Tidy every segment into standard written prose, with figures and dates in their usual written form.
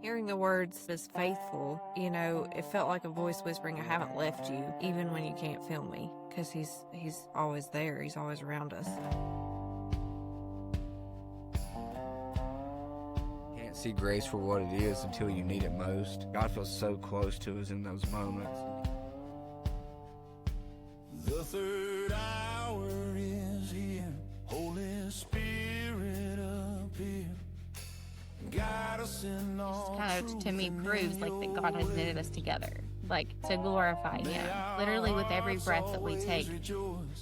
Hearing the words is faithful, it felt like a voice whispering, I haven't left you, even when you can't feel me, because he's always there. He's always around us. Can't see grace for what it is until you need it most. God feels so close to us in those moments. The third hour is here. Holy Spirit appear. Guide us in all Kind of, to me, proves like that God has knitted us together, like to glorify Him. Literally, with every breath that we take,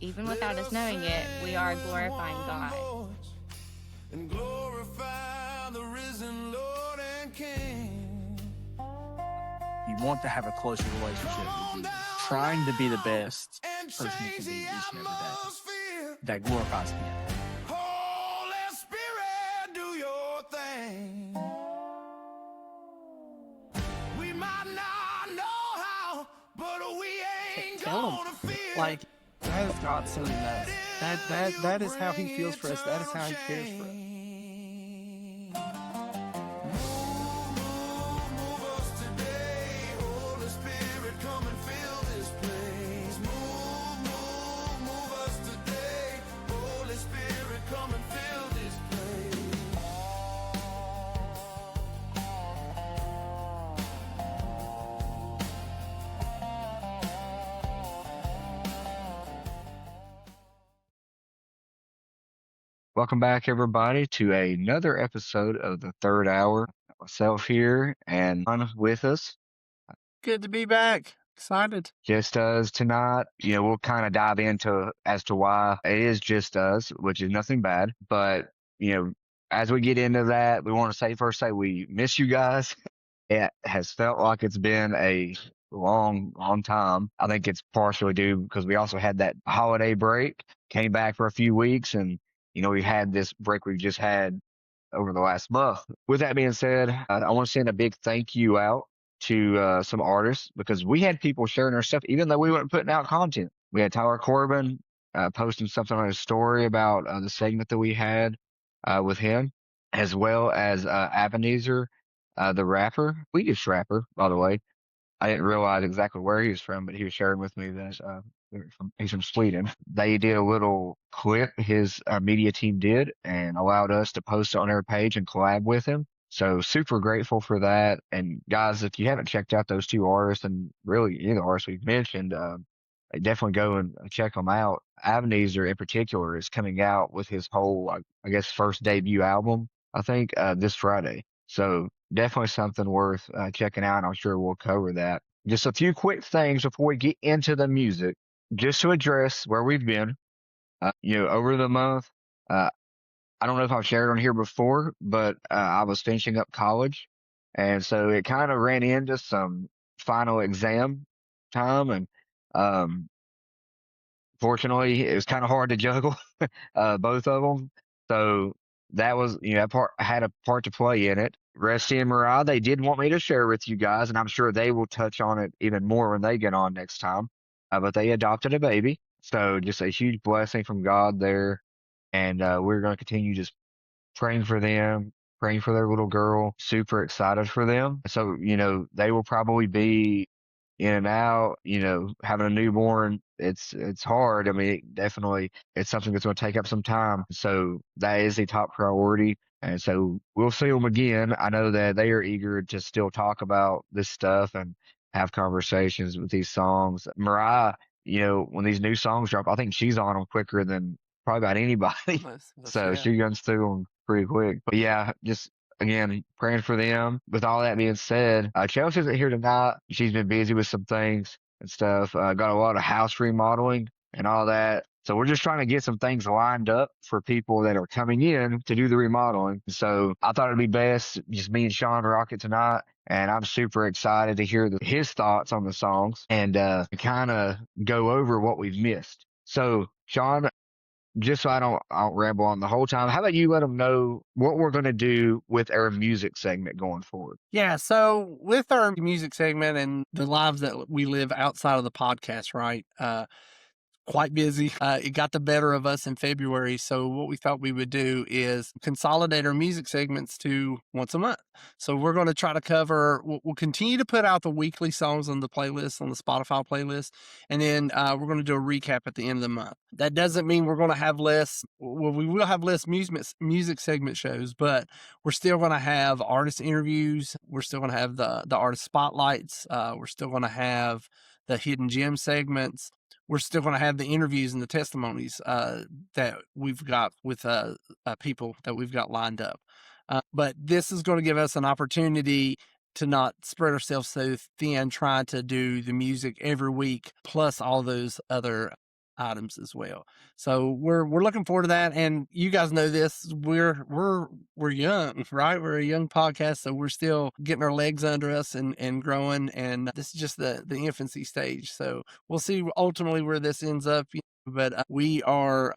even without us knowing it, we are glorifying God. And glorify the risen Lord and King. You want to have a closer relationship with Jesus, trying to be the best person you can be each and every day. That glorifies Him. Holy Spirit, do your thing. We might not know how, but we ain't gonna feel. Like, that is God sending us. That is how He feels for us. That is how He cares for us. Move us today, Holy Spirit, come and fill this place. Move us today, Holy Spirit, come and fill this place. Welcome back, everybody, to another episode of the third hour. Myself here and Shawn with us. Good to be back. Excited. Just us tonight. We'll kind of dive into as to why it is just us, which is nothing bad. But, as we get into that, we want to say we miss you guys. It has felt like it's been a long, long time. I think it's partially due because we also had that holiday break, came back for a few weeks, and, we had this break we've just had over the last month. With that being said, I want to send a big thank you out to some artists because we had people sharing our stuff, even though we weren't putting out content. We had Tyler Corbin posting something on his story about the segment that we had with him, as well as Ebenezer, the rapper, Swedish rapper, by the way. I didn't realize exactly where he was from, but he was sharing with me that he's from Sweden. They did a little clip his media team did and allowed us to post it on their page and collab with him. So super grateful for that. And guys, if you haven't checked out those two artists and really any of the artists we've mentioned, definitely go and check them out. Ebenezer in particular is coming out with his whole, I guess, first debut album, I think, this Friday. So definitely something worth checking out. I'm sure we'll cover that. Just a few quick things before we get into the music, just to address where we've been, over the month. I don't know if I've shared on here before, but I was finishing up college. And so it kind of ran into some final exam time. And fortunately, it was kind of hard to juggle both of them. So that was, that part had a part to play in it. Rusty and Mariah, they did want me to share with you guys, and I'm sure they will touch on it even more when they get on next time. But they adopted a baby. So just a huge blessing from God there. And we're going to continue just praying for them, praying for their little girl. Super excited for them. So, they will probably be in and out, having a newborn. It's hard. I mean, definitely it's something that's going to take up some time. So that is a top priority. And so we'll see them again. I know that they are eager to still talk about this stuff and have conversations with these songs. Mariah, when these new songs drop, I think she's on them quicker than probably about anybody. So she runs through them pretty quick. But yeah, just again, praying for them. With all that being said, Chelsea isn't here tonight. She's been busy with some things and stuff. Got a lot of house remodeling and all that. So we're just trying to get some things lined up for people that are coming in to do the remodeling. So I thought it'd be best just me and Shawn rock it tonight. And I'm super excited to hear his thoughts on the songs and kind of go over what we've missed. So Shawn, just so I don't ramble on the whole time, how about you let them know what we're going to do with our music segment going forward? Yeah, so with our music segment and the lives that we live outside of the podcast, right? quite busy. It got the better of us in February. So what we thought we would do is consolidate our music segments to once a month. So we're going to try to cover, we'll continue to put out the weekly songs on the playlist, on the Spotify playlist. And then we're going to do a recap at the end of the month. That doesn't mean we're going to have less, well, we will have less music segment shows, but we're still going to have artist interviews. We're still going to have the artist spotlights. We're still going to have the hidden gem segments. We're still going to have the interviews and the testimonies that we've got with people that we've got lined up. But this is going to give us an opportunity to not spread ourselves so thin trying to do the music every week, plus all those other items as well. So we're looking forward to that. And you guys know this, we're young, right? We're a young podcast, so we're still getting our legs under us and growing. And this is just the infancy stage. So we'll see ultimately where this ends up. But we are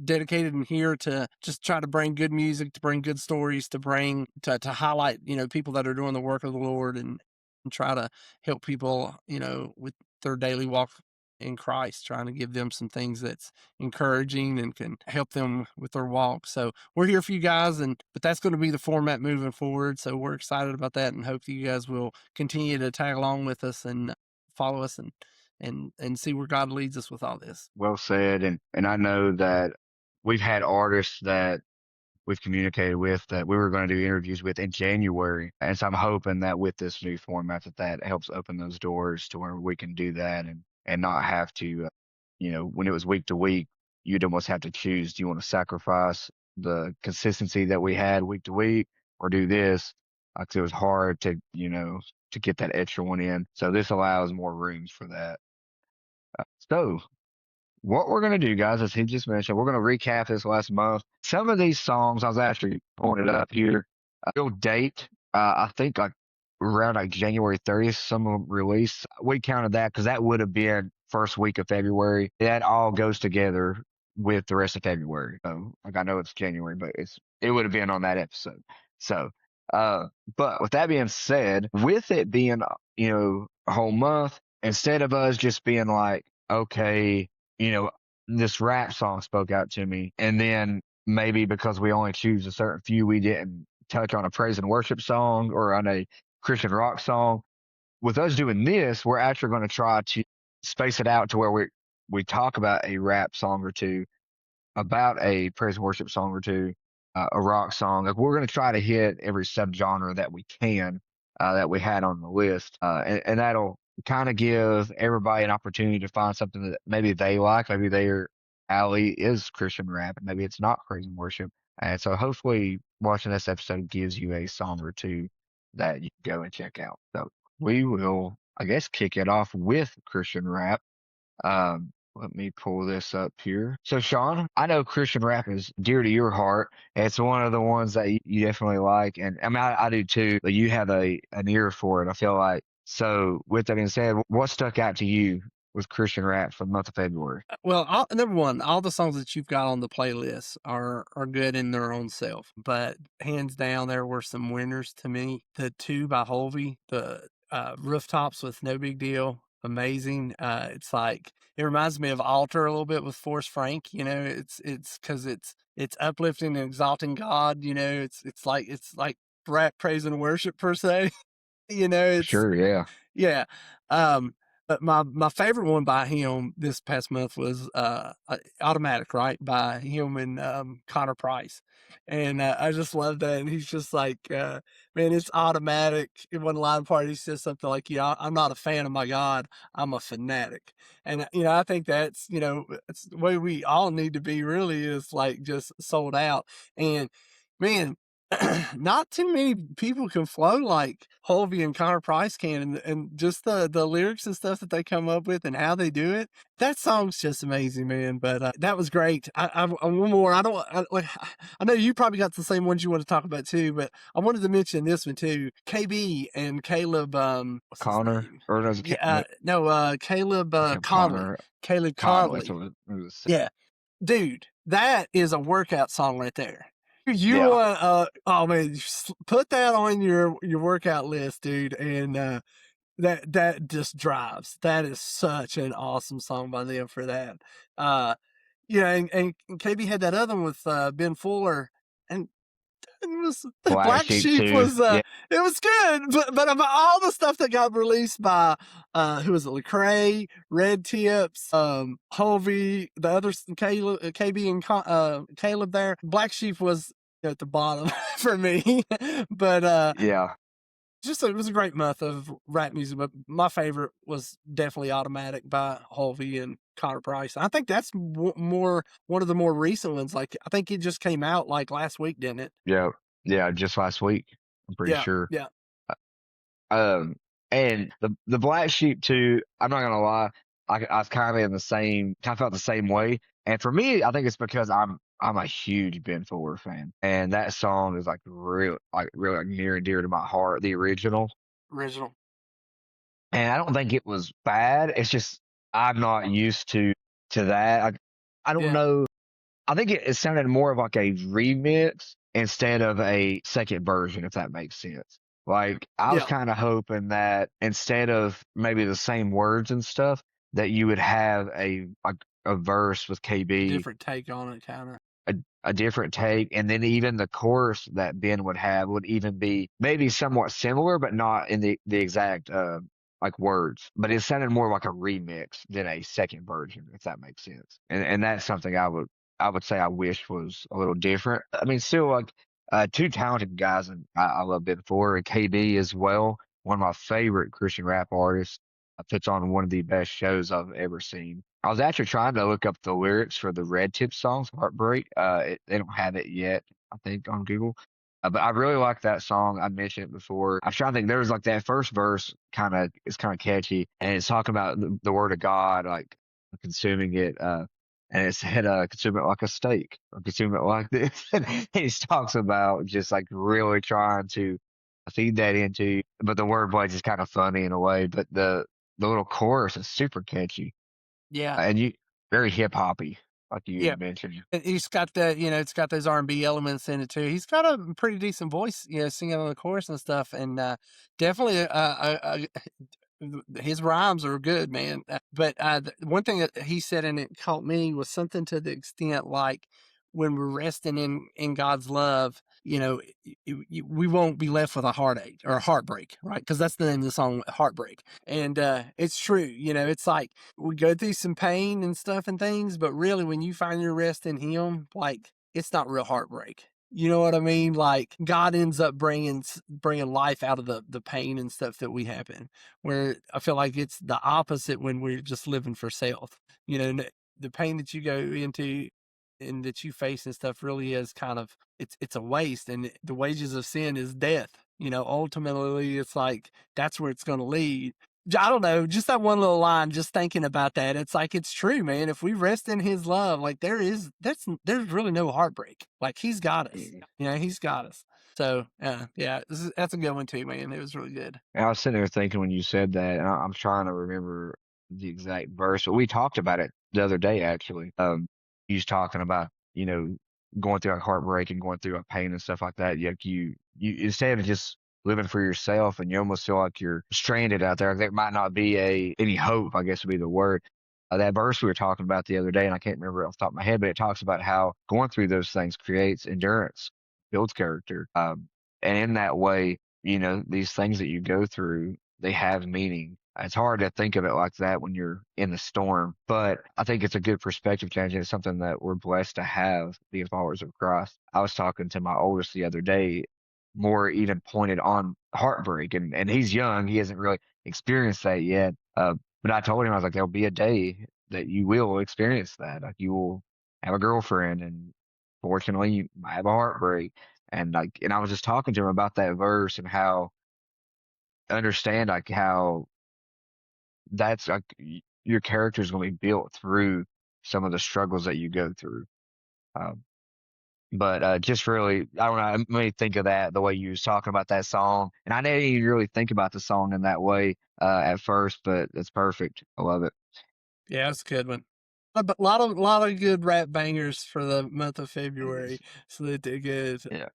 dedicated and here to just try to bring good music, to bring good stories, to highlight, people that are doing the work of the Lord and try to help people, with their daily walk in Christ, trying to give them some things that's encouraging and can help them with their walk. So we're here for you guys, but that's going to be the format moving forward. So we're excited about that and hope that you guys will continue to tag along with us and follow us and see where God leads us with all this. Well said. And I know that we've had artists that we've communicated with that we were going to do interviews with in January. And so I'm hoping that with this new format that helps open those doors to where we can do that and not have to, when it was week to week, you'd almost have to choose, do you want to sacrifice the consistency that we had week to week or do this? Because it was hard to, to get that extra one in. So this allows more rooms for that. So what we're going to do, guys, as he just mentioned, we're going to recap this last month. Some of these songs, I was actually pulling it up here. Real date, I think like around like January 30th, some of them released. We counted that because that would have been first week of February. That all goes together with the rest of February. So, like I know it's January, but it would have been on that episode. So, but with that being said, with it being, a whole month, instead of us just being like, okay, this rap song spoke out to me. And then maybe because we only choose a certain few, we didn't touch on a praise and worship song or on a Christian rock song. With us doing this, we're actually going to try to space it out to where we talk about a rap song or two, about a praise and worship song or two, a rock song. Like we're going to try to hit every subgenre that we can, that we had on the list. And that'll kind of give everybody an opportunity to find something that maybe they like. Maybe their alley is Christian rap, and maybe it's not praise and worship. And so hopefully watching this episode gives you a song or two that you can go and check out. So we will, I guess, kick it off with Christian rap. Let me pull this up here. So Shawn, I know Christian rap is dear to your heart. It's one of the ones that you definitely like. And I mean, I do too, but you have an ear for it, I feel like. So with that being said, what stuck out to you with Christian rap for the month of February? Well, number one, all the songs that you've got on the playlist are good in their own self, but hands down, there were some winners to me. The two by Holvey, the Rooftops with No Big Deal, amazing. It's like, it reminds me of Altar a little bit with Forrest Frank. It's because it's uplifting and exalting God. It's like rap, praise, and worship per se. It's Sure, yeah. yeah. But my favorite one by him this past month was Automatic, right? By him and Connor Price. And I just love that. And he's just like, man, it's automatic. In one line part, he says something like, I'm not a fan of my God, I'm a fanatic. And, I think that's, it's the way we all need to be, really, is like just sold out. And man, not too many people can flow like Holvey and Connor Price can, and just the lyrics and stuff that they come up with and how they do it. That song's just amazing, man. But that was great. I one more. I know you probably got the same ones you want to talk about too, but I wanted to mention this one too. KB and Caleb what's Connor, his name? or does Caleb Conley. Connor Caleb Conley. Conley. That's what it was. Yeah, dude, that is a workout song right there. You Yeah. want oh man, put that on your workout list, dude, and that just drives. That is such an awesome song by them for that. And KB had that other one with Ben Fuller, and it was Black Black Sheep Sheep too. was Yeah. it was good, but of all the stuff that got released by who was it, Lecrae, Red Tips, Hovey, the others, Caleb, KB and Caleb there, Black Sheep was at the bottom for me. But Yeah. it was a great month of rap music, but my favorite was definitely Automatic by Hovey and Connor Price. I think that's one of the more recent ones. Like, I think it just came out like last week, didn't it? Yeah. Yeah. Just last week, I'm pretty sure. Yeah. And the Black Sheep too, I'm not gonna lie, I was kind of in the same, kind of felt the same way. And for me, I think it's because I'm a huge Ben Fuller fan, and that song is like really like near and dear to my heart, the original. And I don't think it was bad. It's just I'm not used to that. I don't Yeah. know. I think it sounded more of like a remix instead of a second version, if that makes sense. Like I was Yeah. kind of hoping that instead of maybe the same words and stuff, that you would have a verse with KB, Different take on it, kind of. a different take, and then even the chorus that Ben would have would even be maybe somewhat similar, but not in the exact like words. But it sounded more like a remix than a second version, if that makes sense. And that's something I would say I wish was a little different. I mean, still like two talented guys, and I love Ben Fuller and KB as well. One of my favorite Christian rap artists. Puts on one of the best shows I've ever seen. I was actually trying to look up the lyrics for the Red Tip songs, Heartbreak. They don't have it yet, I think, on Google. But I really like that song. I mentioned it before. I'm trying to think. There was like that first verse, it's kind of catchy, and it's talking about the word of God, like consuming it. And it said, consume it like a steak, or consume it like this. And he talks about just like really trying to feed that into you. But the wordplay is just kind of funny in a way. But the little chorus is super catchy. Yeah. And you very hip hoppy, like you Yeah. mentioned. He's got that, it's got those R&B elements in it too. He's got a pretty decent voice, singing on the chorus and stuff, and definitely his rhymes are good, man. But one thing that he said, and it caught me, was something to the extent like, when we're resting in God's love, we won't be left with a heartache or a heartbreak, right? Because that's the name of the song, Heartbreak. And it's true. It's like we go through some pain and stuff and things, but really when you find your rest in Him, like, it's not real heartbreak. You know what I mean? Like, God ends up bringing life out of the pain and stuff that we have in, where I feel like it's the opposite when we're just living for self. The pain that you go into and that you face and stuff really is kind of, it's a waste, and the wages of sin is death. Ultimately it's like that's where it's going to lead. I don't know, just that one little line, just thinking about that, it's like, it's true, man. If we rest in His love, like, there's really no heartbreak. Like, He's got us. He's got us. So yeah, that's a good one too, man. It was really good. And I was sitting there thinking when you said that, and I'm trying to remember the exact verse, but we talked about it the other day, actually. You was talking about, going through a heartbreak and going through a pain and stuff like that. You instead of just living for yourself, and you almost feel like you're stranded out there. There might not be any hope, I guess would be the word. That verse we were talking about the other day, and I can't remember it off the top of my head, but it talks about how going through those things creates endurance, builds character. And in that way, these things that you go through, they have meaning. It's hard to think of it like that when you're in the storm, but I think it's a good perspective change, and it's something that we're blessed to have, being followers of Christ. I was talking to my oldest the other day, more even pointed on heartbreak, and he's young, he hasn't really experienced that yet. But I told him, I was like, there'll be a day that you will experience that. Like, you will have a girlfriend, and fortunately you might have a heartbreak. And I was just talking to him about that verse, and how understand like how that's like your character is going to be built through some of the struggles that you go through. But just really, I don't know, it made me think of that, the way you was talking about that song. And I didn't even really think about the song in that way at first, but it's perfect. I love it. Yeah, it's a good one. A lot of good rap bangers for the month of February. So they did good. Yeah.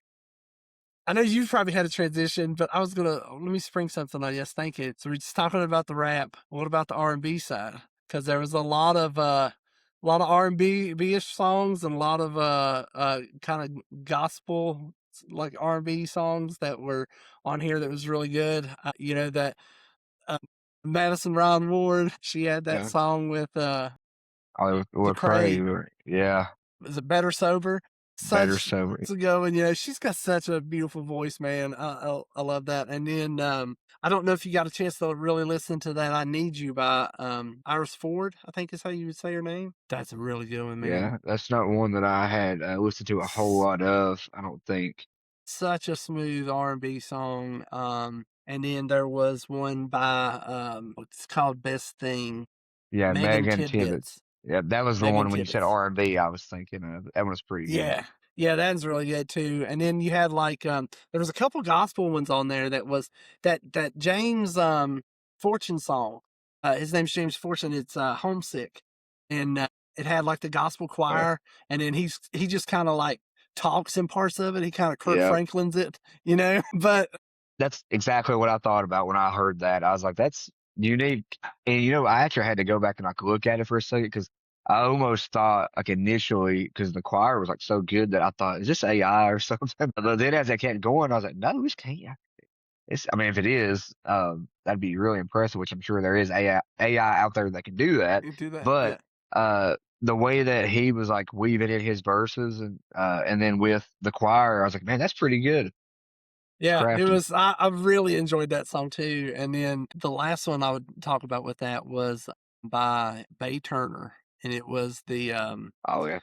I know you probably had a transition, but I was let me spring something on you. Thank you. So we're just talking about the rap. What about the R&B side? Because there was a lot of R&B ish songs and a lot of kind of gospel like R&B songs that were on here that was really good. That Madison Ryan Ward, she had that Yeah. song with I the would pray. Cray. Yeah. Is it Better Sober? Better Such sober. to go, and she's got such a beautiful voice, man. I love that. And then I don't know if you got a chance to really listen to that "I Need You" by Iris Ford, I think is how you would say her name. That's a really good one, man. Yeah, that's not one that I had listened to a whole lot of, I don't think. Such a smooth R&B song. And then there was one by it's called "Best Thing." Yeah, Megan Megan Tibbetts. Tidbits. Yeah, that was the Megan one when you said Tibbetts. R&B, I was thinking of. That one was pretty good. Yeah, that's really good too. And then you had like there was a couple gospel ones on there that was that James Fortune song. His name's James Fortune. It's Homesick, and it had like the gospel choir, and then he just kind of like talks in parts of it. He kind of Kurt Yep. Franklin's it, but That's exactly what I thought about when I heard that. I was like, that's unique. And, I actually had to go back and like look at it for a second because I almost thought like initially, because the choir was like so good that I thought, is this AI or something? But then as I kept going, I was like, no, this can't. I mean, if it is, that'd be really impressive, which I'm sure there is AI out there that can do that. you do that. But the way that he was like weaving in his verses and then with the choir, I was like, man, that's pretty good. Yeah, Crafty. it was. I really enjoyed that song too. And then the last one I would talk about with that was by Bay Turner, and it was the Oh yeah.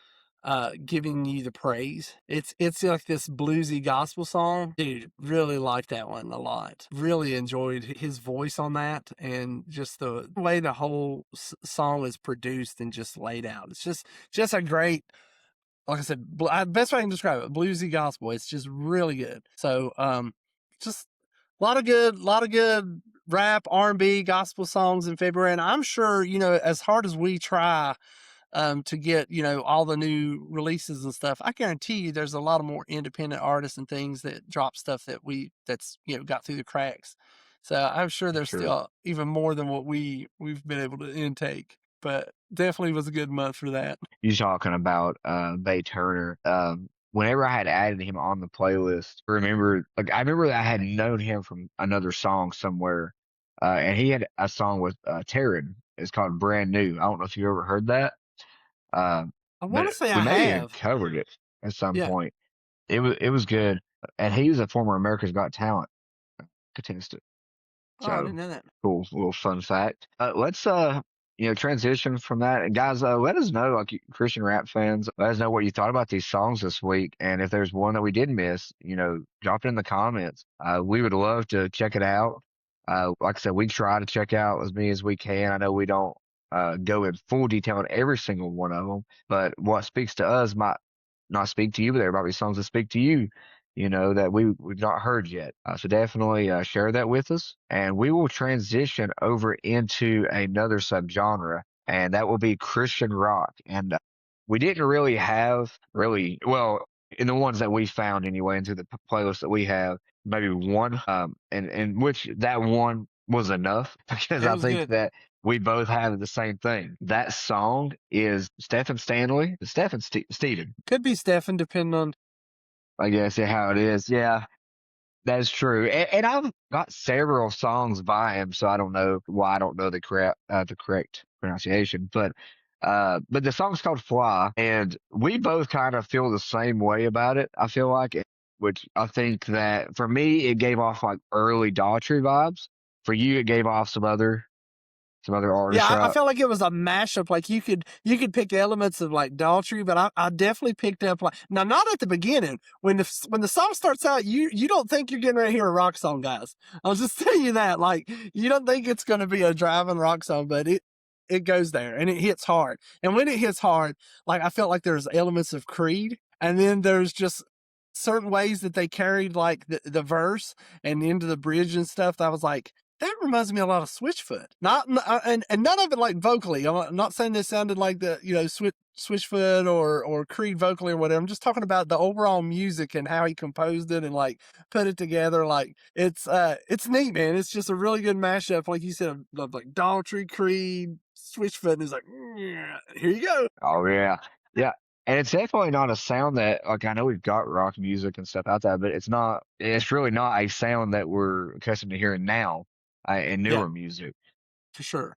Giving You the Praise. It's like this bluesy gospel song. Dude, really liked that one a lot. Really enjoyed his voice on that, and just the way the whole song is produced and just laid out. It's just a great, like I said, best way I can describe it, bluesy gospel. It's just really good. So just a lot of good rap, R&B, gospel songs in February. And I'm sure, as hard as we try to get, all the new releases and stuff, I guarantee you there's a lot of more independent artists and things that drop stuff that's got through the cracks. So I'm sure there's still even more than what we've been able to intake. But definitely was a good month for that. You talking about Bay Turner. Whenever I had added him on the playlist, I remember that I had known him from another song somewhere. And he had a song with Taryn. It's called Brand New. I don't know if you ever heard that. I want to say we I may have have. covered it at some Yeah. point. It was good. And he was a former America's Got Talent contestant. Oh, I didn't know that. Cool little fun fact. Let's transition from that. And guys, let us know, like Christian rap fans, let us know what you thought about these songs this week. And if there's one that we did miss, drop it in the comments. We would love to check it out. Like I said, we try to check out as many as we can. I know we don't go in full detail on every single one of them, but what speaks to us might not speak to you, but there might be songs that speak to you, that we've not heard yet. So definitely share that with us, and we will transition over into another subgenre, and that will be Christian rock. And we didn't really have well in the ones that we found anyway, into the playlist that we have, maybe one, and which that one was enough because I think that we both have the same thing. That song is Stephen Stephen. Could be Stephen, depending on, I guess, how it is. Yeah, that's true. And I've got several songs by him, so I don't know why I don't know the correct pronunciation. But the song's called Fly, and we both kind of feel the same way about it. I feel like it, which I think that for me it gave off like early Daughtry vibes. For you, it gave off some other artists. Yeah, I felt like it was a mashup. Like you could pick elements of like Daughtry, but I definitely picked up like, now not at the beginning. When the song starts out, you don't think you're getting ready to hear a rock song, guys. I'll just tell you that. Like you don't think it's going to be a driving rock song, but it goes there and it hits hard. And when it hits hard, like I felt like there's elements of Creed, and then there's just certain ways that they carried like the verse and into the bridge and stuff. That was like, that reminds me a lot of Switchfoot. And none of it like vocally. I'm not saying this sounded like the Switchfoot or Creed vocally or whatever. I'm just talking about the overall music and how he composed it and like put it together. Like it's neat, man. It's just a really good mashup, like you said, of like Daughtry, Creed, Switchfoot, and it's like, yeah, here you go. Oh yeah, yeah. And it's definitely not a sound that, like, I know we've got rock music and stuff out there, but it's not. It's really not a sound that we're accustomed to hearing now in Yeah, newer music. for sure.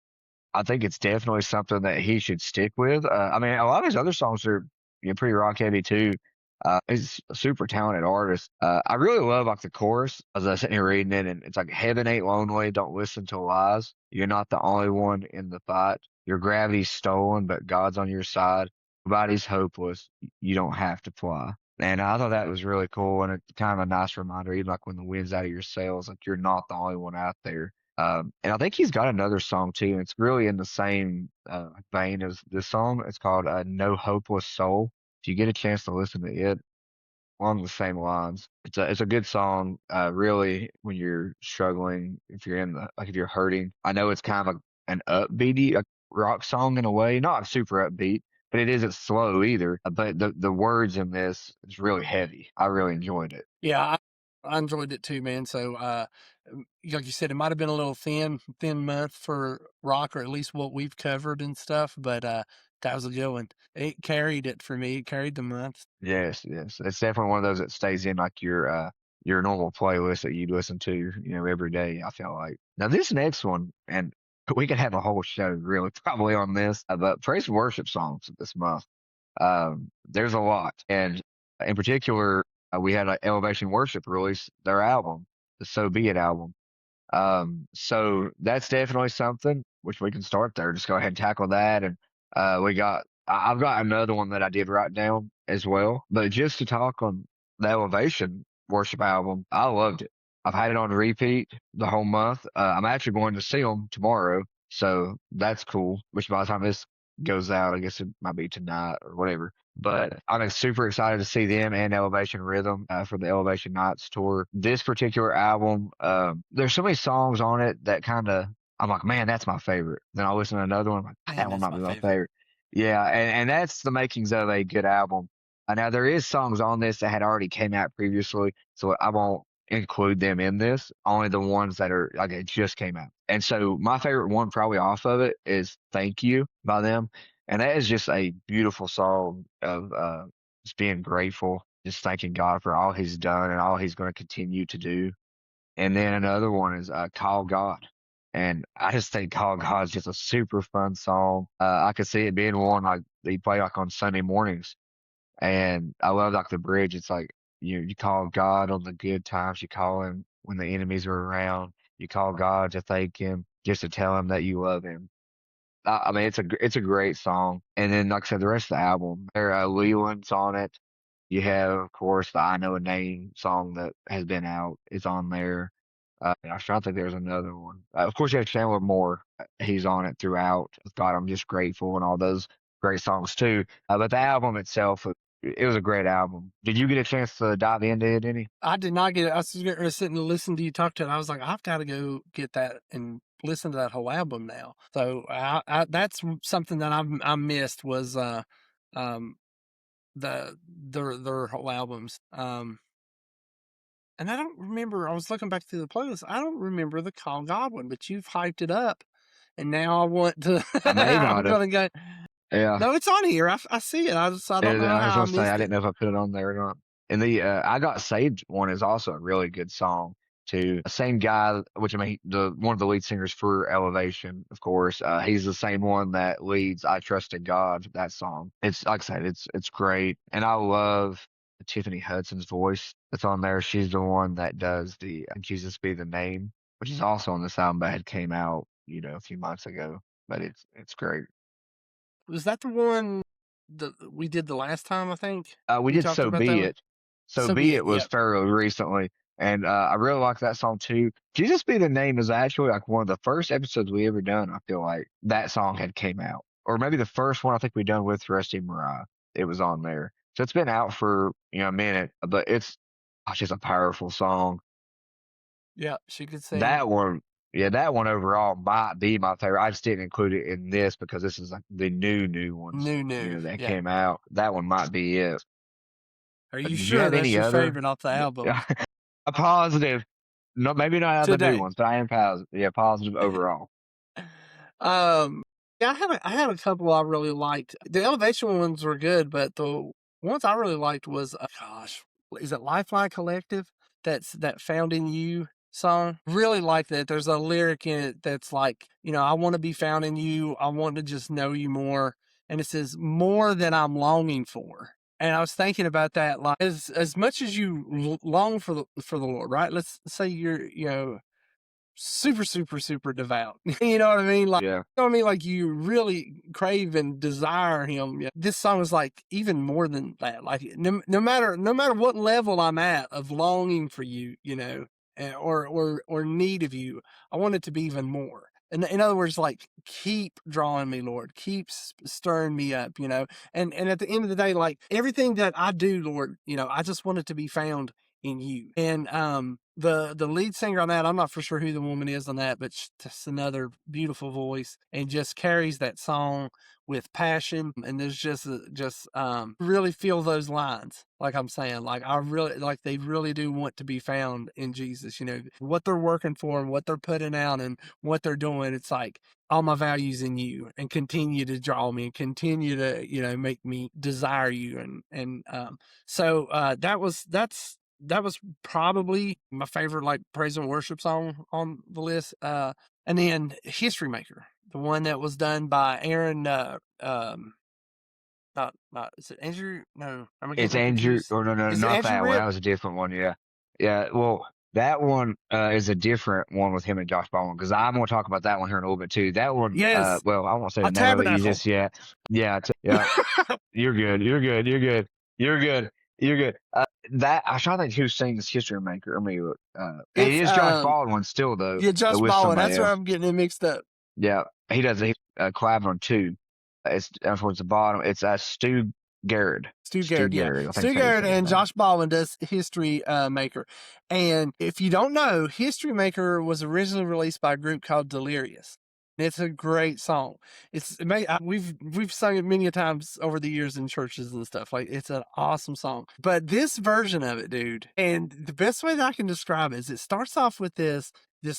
I think it's definitely something that he should stick with. I mean, a lot of his other songs are, pretty rock heavy too. He's a super talented artist. I really love like the chorus as I was sitting here reading it, and it's like, "Heaven ain't lonely, don't listen to lies. You're not the only one in the fight. Your gravity's stolen, but God's on your side. Nobody's hopeless. You don't have to fly." And I thought that was really cool, and it's kind of a nice reminder, even like when the wind's out of your sails, like you're not the only one out there. And I think he's got another song too, and it's really in the same vein as this song. It's called "No Hopeless Soul." If you get a chance to listen to it, along the same lines, it's a good song. Really, when you're struggling, if you're if you're hurting, I know it's kind of an upbeaty rock song in a way, not super upbeat, but it isn't slow either. But the words in this is really heavy. I really enjoyed it. Yeah, I enjoyed it too, man. So, like you said, it might have been a little thin month for rock, or at least what we've covered and stuff. But that was a good one. It carried it for me. It carried the month. Yes, yes. It's definitely one of those that stays in like your normal playlist that you listen to, every day, I feel like. Now this next one, and we could have a whole show really probably on this, but praise and worship songs this month. There's a lot. And in particular, we had Elevation Worship release their album, the So Be It album. So that's definitely something which we can start there. Just go ahead and tackle that. And I've got another one that I did write down as well. But just to talk on the Elevation Worship album, I loved it. I've had it on repeat the whole month. I'm actually going to see them tomorrow, so that's cool. Which by the time this goes out, I guess it might be tonight or whatever. But I'm super excited to see them and Elevation Rhythm for the Elevation Nights tour. This particular album, there's so many songs on it that I'm like, man, that's my favorite. Then I'll listen to another one, I'm like, Man, that one that's might be my my favorite. favorite. Yeah, and that's the makings of a good album. Now there is songs on this that had already came out previously, so I won't include them in this. Only the ones that are like it just came out. And so my favorite one probably off of it is "Thank You" by them, and that is just a beautiful song of just being grateful, just thanking God for all He's done and all He's going to continue to do. And then another one is "Call God." And I just think "Call God" is just a super fun song. I could see it being one like they play like on Sunday mornings, and I love like the bridge. It's like you call God on the good times. You call Him when the enemies are around. You call God to thank Him, just to tell Him that you love Him. I mean, it's a great song. And then, like I said, the rest of the album, there Leland's on it. You have, of course, the "I Know a Name" song that has been out is on there. And I was trying to think there's another one. Of course, you have Chandler Moore. He's on it throughout. God, I'm just grateful, and all those great songs too. But the album itself, it was a great album. Did you get a chance to dive into it any? I did not get it. I was just going to sit and listen to you talk to it. I was like, I've got to go get that and listen to that whole album now. So that's something that I missed was their whole albums. And I don't remember. I was looking back through the playlist. I don't remember the Call God one, but you've hyped it up, and now I want to. I may I'm not have. gonna go. Yeah. No, it's on here. I see it. I don't know I was how I gonna say missed I it. didn't know if I put it on there or not. And the "I Got Saved" one is also a really good song too. The same guy, which I mean, the one of the lead singers for Elevation, of course. He's the same one that leads "I Trusted God." That song. It's like I said, it's great, and I love Tiffany Hudson's voice that's on there. She's the one that does the "Jesus Be the Name," which is also on this album that had came out, a few months ago. But it's great. Was that the one that we did the last time? I think We we did talked "So about that Be one. It." "So So Be be It" it. was Yep. fairly recently, and I really like that song too. "Jesus Be the Name" is actually like one of the first episodes we ever done. I feel like that song had came out, or maybe the first one I think we done with Rusty Mariah. It was on there, so it's been out for a minute, but it's just a powerful song. Yep. She could sing. That one, Yeah, that one overall might be my favorite. I just didn't include it in this because this is like the new ones, New. that Yeah. came out. That one might be it. Are you Did you sure have that's any your other? favorite off the album A positive. No, maybe not out the new today? ones, but I am positive. Yeah, positive overall. Yeah, I had a couple I really liked. The Elevation ones were good, but the ones I really liked was is it Lifeline Collective? That's that Found in You song. Really like that. There's a lyric in it that's like, I want to be found in you. I want to just know you more. And it says more than I'm longing for. And I was thinking about that, like as much as you long for the Lord, right? Let's say you're, super, super, super devout. You know what I mean? Like, Yeah. you know what I mean? Like you really crave and desire him. Yeah. This song is like even more than that. Like no matter what level I'm at of longing for you, or need of you, I want it to be even more. In other words, like keep drawing me, Lord, keep stirring me up, and at the end of the day, like everything that I do, Lord, I just want it to be found in you. And the lead singer on that, I'm not for sure who the woman is on that, but just another beautiful voice and just carries that song with passion. And there's just really feel those lines. Like I'm saying, like I really like they really do want to be found in Jesus, what they're working for and what they're putting out and what they're doing. It's like all my values in you and continue to draw me and continue to, make me desire you. So that was probably my favorite, like, praise and worship song on the list. And then History Maker, the one that was done by Aaron, not is it Andrew? No, I'm getting It's them Andrew. confused. Or no, Is it not Andrew that one. Rip? That was a different one. Yeah. Yeah. Well, that one is a different one with him and Josh Baldwin because I'm going to talk about that one here in a little bit too. That one, Yes, well, I won't say a the name of it you tabernacle. just yet. Yeah. Yeah. You're good. You're good. You're good. You're good. You're good. That I try to think who sings History Maker. I mean, it It's is Josh Baldwin still though, yeah, Josh with Baldwin. somebody That's where else. I'm getting it mixed up. Yeah, he does. He collab on two. It's down towards the bottom. It's Stu Garrett. Stu Stu Garrett, yeah. Garrett. I think Stu that's how you Garrett say his and name. Josh Baldwin does History Maker. And if you don't know, History Maker was originally released by a group called Delirious. It's a great song. We've sung it many a times over the years in churches and stuff. Like it's an awesome song. But this version of it, dude, and the best way that I can describe it is it starts off with this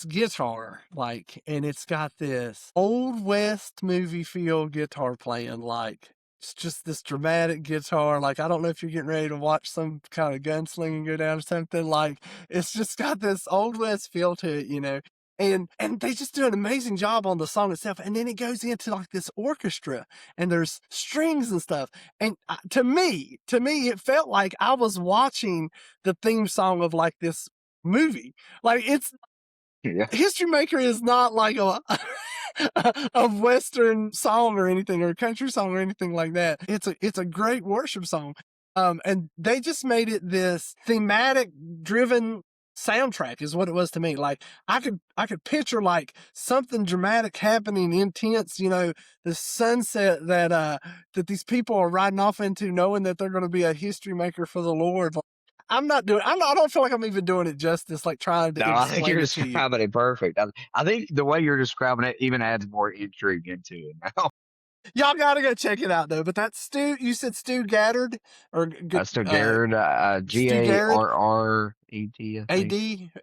guitar, like, and it's got this old West movie feel guitar playing, like it's just this dramatic guitar. Like, I don't know if you're getting ready to watch some kind of gunslinging go down or something. Like, it's just got this old West feel to it. And they just do an amazing job on the song itself. And then it goes into like this orchestra and there's strings and stuff. And to me, it felt like I was watching the theme song of like this movie. Like Yeah. History Maker is not like a Western song or anything, or a country song or anything like that. It's a great worship song. And they just made it this thematic driven soundtrack is what it was to me. Like I could picture like something dramatic happening, intense, the sunset that these people are riding off into, knowing that they're going to be a history maker for the Lord. I don't feel like I'm even doing it justice, like trying No, to I think explain you're it to you. describing it perfect. I think the way you're describing it even adds more intrigue into it now. Y'all gotta go check it out though. But that's Stu. You said Stu Gaddard or Stu Garrett, Stu Garrett, Garrett, I think. AD.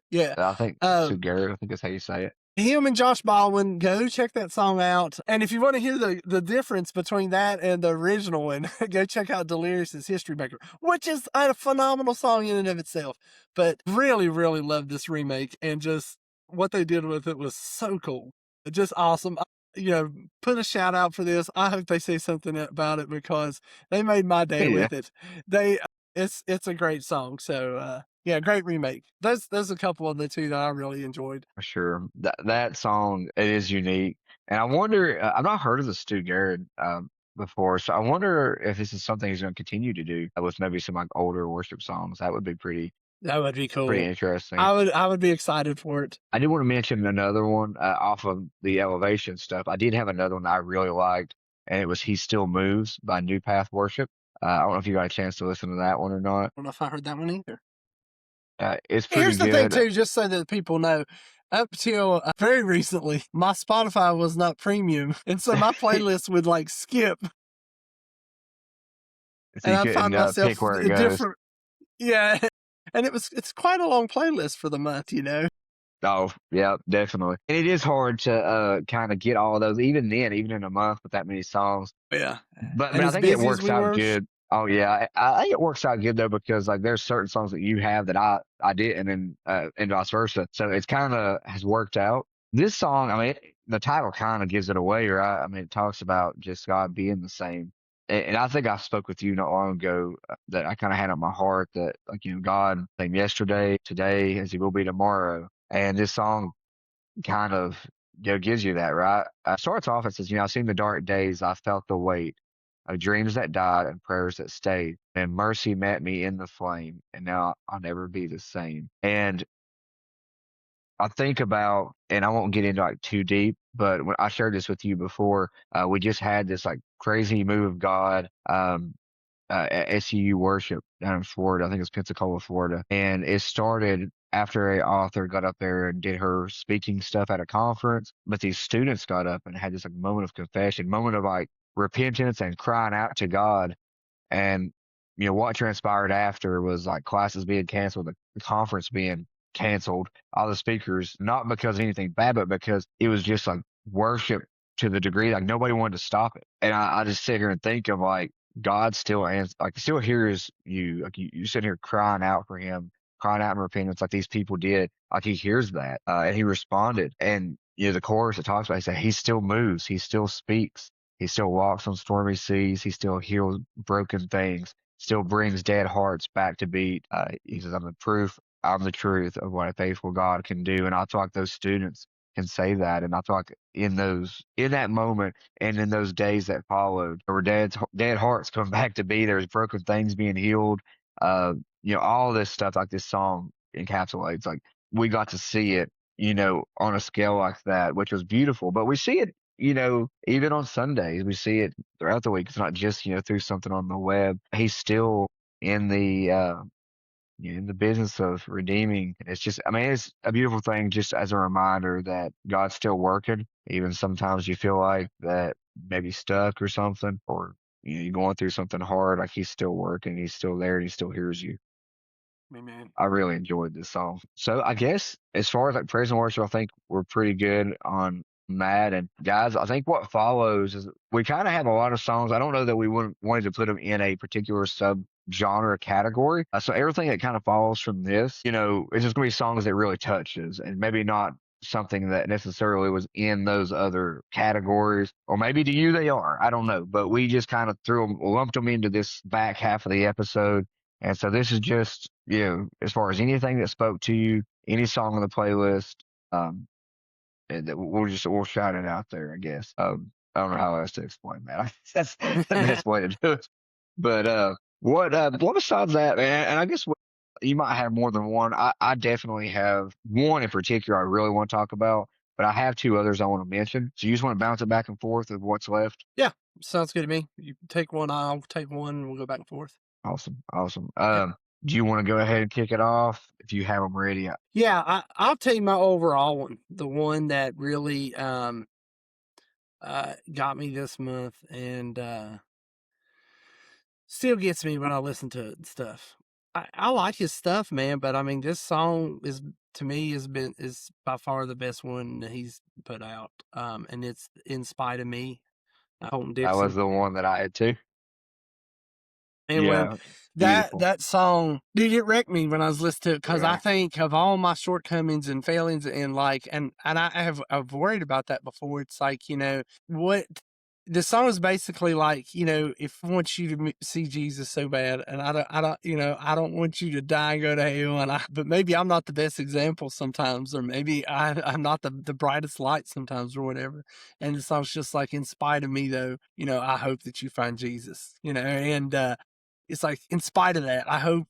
Yeah. I think Stu Garrett. I think that's how you say it. Him and Josh Baldwin, go check that song out. And if you want to hear the difference between that and the original one, go check out Delirious's History Maker, which is a phenomenal song in and of itself. But really, really love this remake, and just what they did with it was so cool. Just awesome. Put a shout out for this. I hope they say something about it because they made my day Yeah. with it. It's a great song. So, yeah, great remake. There's a couple of the two that I really enjoyed. For sure. That song, it is unique. And I wonder, I've not heard of the Stu Garrett before, so I wonder if this is something he's going to continue to do with maybe some like older worship songs. That would be pretty That would be cool. interesting. I would be excited for it. I did want to mention another one off of the Elevation stuff. I did have another one I really liked, and it was He Still Moves by New Path Worship. I don't know if you got a chance to listen to that one or not. I don't know if I heard that one either. It's pretty Here's the good. thing too, just so that people know, up till very recently, my Spotify was not premium, and so my playlist would like skip, So and you I'd find couldn't myself pick where it goes. different. Yeah, and it's quite a long playlist for the month, Oh, yeah, definitely. And it is hard to kind of get all of those, even then, even in a month with that many songs. Yeah, But and I as think it busy as works we out were, good. Oh yeah, I think it works out good though because like there's certain songs that you have that I didn't, and vice versa. So it's kind of has worked out. This song, I mean, the title kind of gives it away, right? I mean, it talks about just God being the same. And I think I spoke with you not long ago that I kind of had on my heart that like God same yesterday, today, as He will be tomorrow. And this song kind of gives you that, right? Starts off and says, I've seen the dark days, I felt the weight of dreams that died and prayers that stayed, and mercy met me in the flame, and now I'll never be the same. And I think about, and I won't get into like too deep, but when I shared this with you before, we just had this like crazy move of God. At SUU worship down in Florida. I think it's Pensacola, Florida. And it started after a author got up there and did her speaking stuff at a conference. But these students got up and had this like moment of confession, moment of like repentance and crying out to God. And what transpired after was like classes being canceled, the conference being canceled, all the speakers, not because of anything bad, but because it was just like worship to the degree like nobody wanted to stop it. And I just sit here and think of like God still still hears you, like you sit here crying out for Him, crying out in repentance, like these people did. Like He hears that, and He responded. And the chorus it talks about, He said He still moves, He still speaks, He still walks on stormy seas, He still heals broken things, still brings dead hearts back to beat. He says, I'm the proof, I'm the truth of what a faithful God can do. And I feel like those students can say that. And I feel like in that moment and in those days that followed, there were dead hearts coming back to be. There was broken things being healed. All this stuff like this song encapsulates. Like we got to see it, on a scale like that, which was beautiful. But we see it, even on Sundays, we see it throughout the week. It's not just, through something on the web. He's still in the business of redeeming. It's just, I mean, it's a beautiful thing just as a reminder that God's still working. Even sometimes you feel like that maybe stuck or something, or you're going through something hard, like He's still working, He's still there, and He still hears you. Amen. I really enjoyed this song. So I guess as far as like praise and worship, I think we're pretty good on that. And guys, I think what follows is we kind of have a lot of songs. I don't know that we wanted to put them in a particular sub genre category. So everything that kind of follows from this, it's just going to be songs that really touches, and maybe not something that necessarily was in those other categories, or maybe to you they are. I don't know, but we just kind of lumped them into this back half of the episode. And so this is just, as far as anything that spoke to you, any song on the playlist, and that we'll shout it out there, I guess. I don't know how else to explain that. That's the best way to do it. But what besides that, man? And I guess you might have more than one. I definitely have one in particular I really want to talk about, but I have two others I want to mention. So you just want to bounce it back and forth of what's left? Yeah, sounds good to me. You take one, I'll take one, and we'll go back and forth. Awesome. Awesome. Yeah. Do you want to go ahead and kick it off if you have them ready? Yeah, I'll tell you my overall one, the one that really got me this month and still gets me when I listen to it and stuff. I like his stuff, man, but I mean, this song is to me is by far the best one that he's put out. And it's In Spite of Me, Colton That was Dixon. the one that I had too. And when that song, dude, it wrecked me when I was listening to it, because I think of all my shortcomings and failings and I've worried about that before. It's like, what the song is basically like, if I want you to see Jesus so bad, and I don't want you to die and go to hell, but maybe I'm not the best example sometimes, or maybe I'm not the brightest light sometimes, or whatever. And the song's just like, in spite of me, though, I hope that you find Jesus, and it's like, in spite of that, I hope,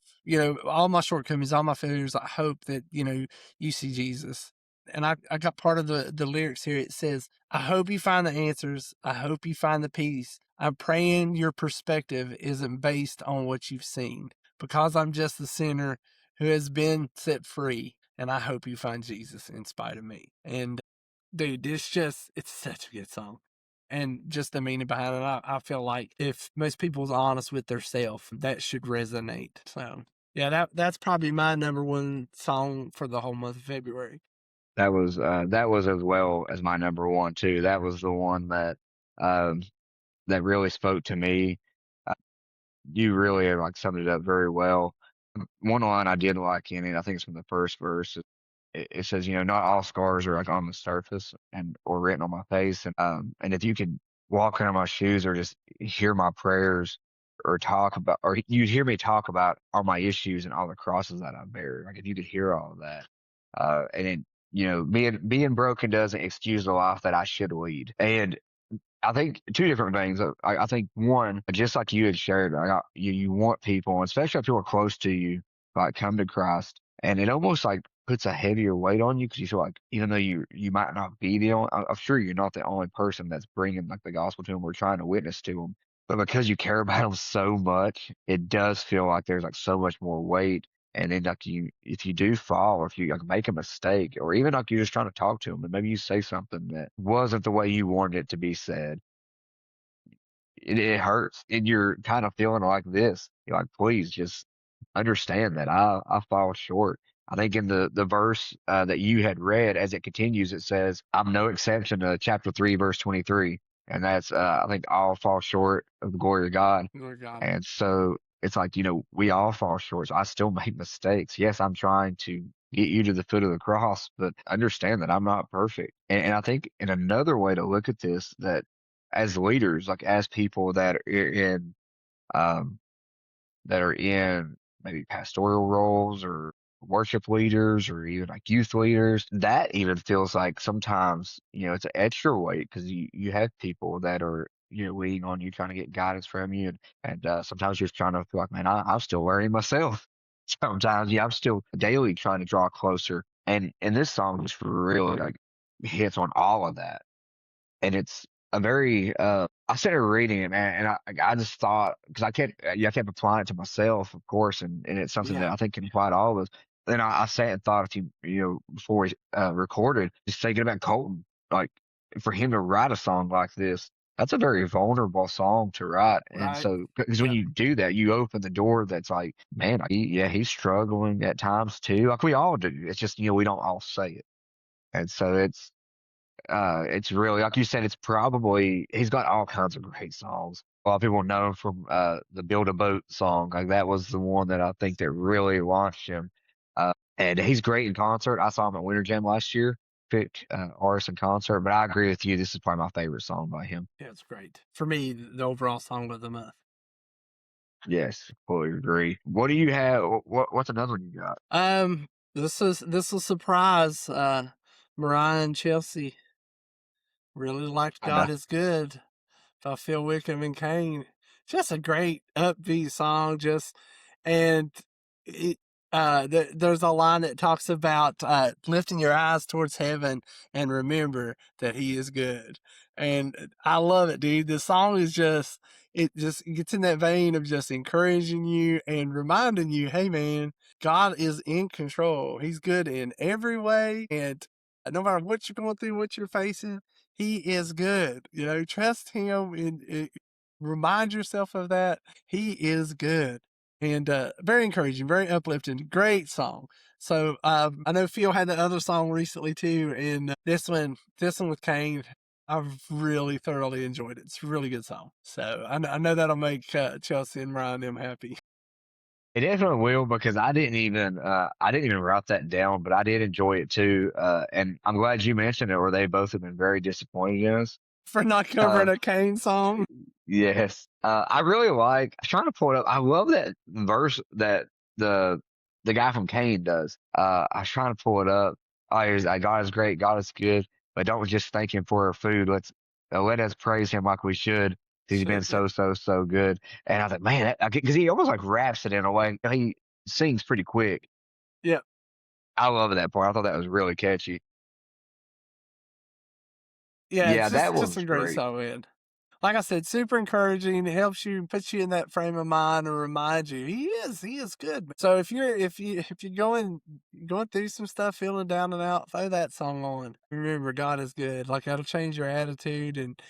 all my shortcomings, all my failures, I hope that, you see Jesus. And I got part of the lyrics here. It says, I hope you find the answers. I hope you find the peace. I'm praying your perspective isn't based on what you've seen, because I'm just the sinner who has been set free. and I hope you find Jesus in spite of me. And dude, it's such a good song. And just the meaning behind it, I feel like if most people's honest with themselves, that should resonate. So yeah, that's probably my number one song for the whole month of February. That was as well as my number one too. That was the one um, that really spoke to me. Uh, you really like summed it up very well. One line I did like in it, I think it's from the first verse. It says, not all scars are like on the surface and or written on my face, and if you could walk into my shoes or just hear my prayers or talk about, or you'd hear me talk about all my issues and all the crosses that I bear, like if you could hear all of that, and it, being broken doesn't excuse the life that I should lead, and I think two different things. I think one, just like you had shared, you want people, especially if people are close to you, like come to Christ, and it almost like puts a heavier weight on you because you feel like even though you might not be the only, I'm sure you're not the only person that's bringing like the gospel to them or trying to witness to them, but because you care about them so much, it does feel like there's like so much more weight. And then like if you do fall, or if you like make a mistake, or even like you're just trying to talk to them, and maybe you say something that wasn't the way you wanted it to be said, it hurts, and you're kind of feeling like this. You're like, please just understand that I fall short. I think in the verse that you had read, as it continues, it says, "I'm no exception to chapter 3, verse 23," and that's I think all fall short of the glory of God. Lord God. And so it's like, we all fall short. So I still make mistakes. Yes, I'm trying to get you to the foot of the cross, but understand that I'm not perfect. And I think in another way to look at this, that as leaders, like as people um, that are in maybe pastoral roles or worship leaders or even like youth leaders, that even feels like sometimes, it's an extra weight because you have people that are, leaning on you, trying to get guidance from you. And sometimes you're trying to feel like, man, I'm still learning myself. Sometimes, yeah, I'm still daily trying to draw closer. And this song just really like hits on all of that, and it's a very I started reading it, man, and I just thought, because I kept applying it to myself, of course, and it's something that Yeah. I think can apply to all of us. Then I sat and thought, if before we recorded, just thinking about Colton, like for him to write a song like this, that's a very vulnerable song to write. And Right. so because when Yeah. you do that, you open the door that's like, man, he's struggling at times too, like we all do. It's just, we don't all say it. And so it's really, like you said, he's got all kinds of great songs. A lot of people know him from the Build a Boat song. Like that was the one that I think that really launched him. And he's great in concert. I saw him at Winter Jam last year, picked artist in concert. But I agree with you. This is probably my favorite song by him. Yeah, it's great. For me, the overall song of the month. Yes, fully agree. What do you have? What's another one you got? This will surprise Mariah and Chelsea. Really liked I know. God is Good by Phil Wickham and Kane. Just a great upbeat song. And it, there's a line that talks about lifting your eyes towards heaven and remember that He is good. And I love it, dude. The song is it gets in that vein of just encouraging you and reminding you, hey man, God is in control. He's good in every way. And no matter what you're going through, what you're facing, He is good. Trust Him and remind yourself of that. He is good. And very encouraging, very uplifting, great song. So I know Phil had that other song recently too, and this one with Kane, I've really thoroughly enjoyed it. It's a really good song. So I know that'll make Chelsea and Ryan them happy. It definitely will, because I didn't even write that down, but I did enjoy it too. And I'm glad you mentioned it, or they both have been very disappointed in us. For not covering a Kane song. Yes. I really like, I'm trying to pull it up. I love that verse that the guy from Kane does. I was trying to pull it up. Oh, he's like, God is great, God is good, but don't just thank him for our food. Let us praise him like we should. He's been Yeah. so good. And I thought, man, because he almost like raps it in a way. He sings pretty quick. Yeah. I love that part. I thought that was really catchy. Yeah, Yeah, it's that just one's a great great. song, man. like I said, super encouraging. It helps you, puts you in that frame of mind, and reminds you he is good. So if you're going through some stuff, feeling down and out, throw that song on. Remember, God is good. Like that'll change your attitude and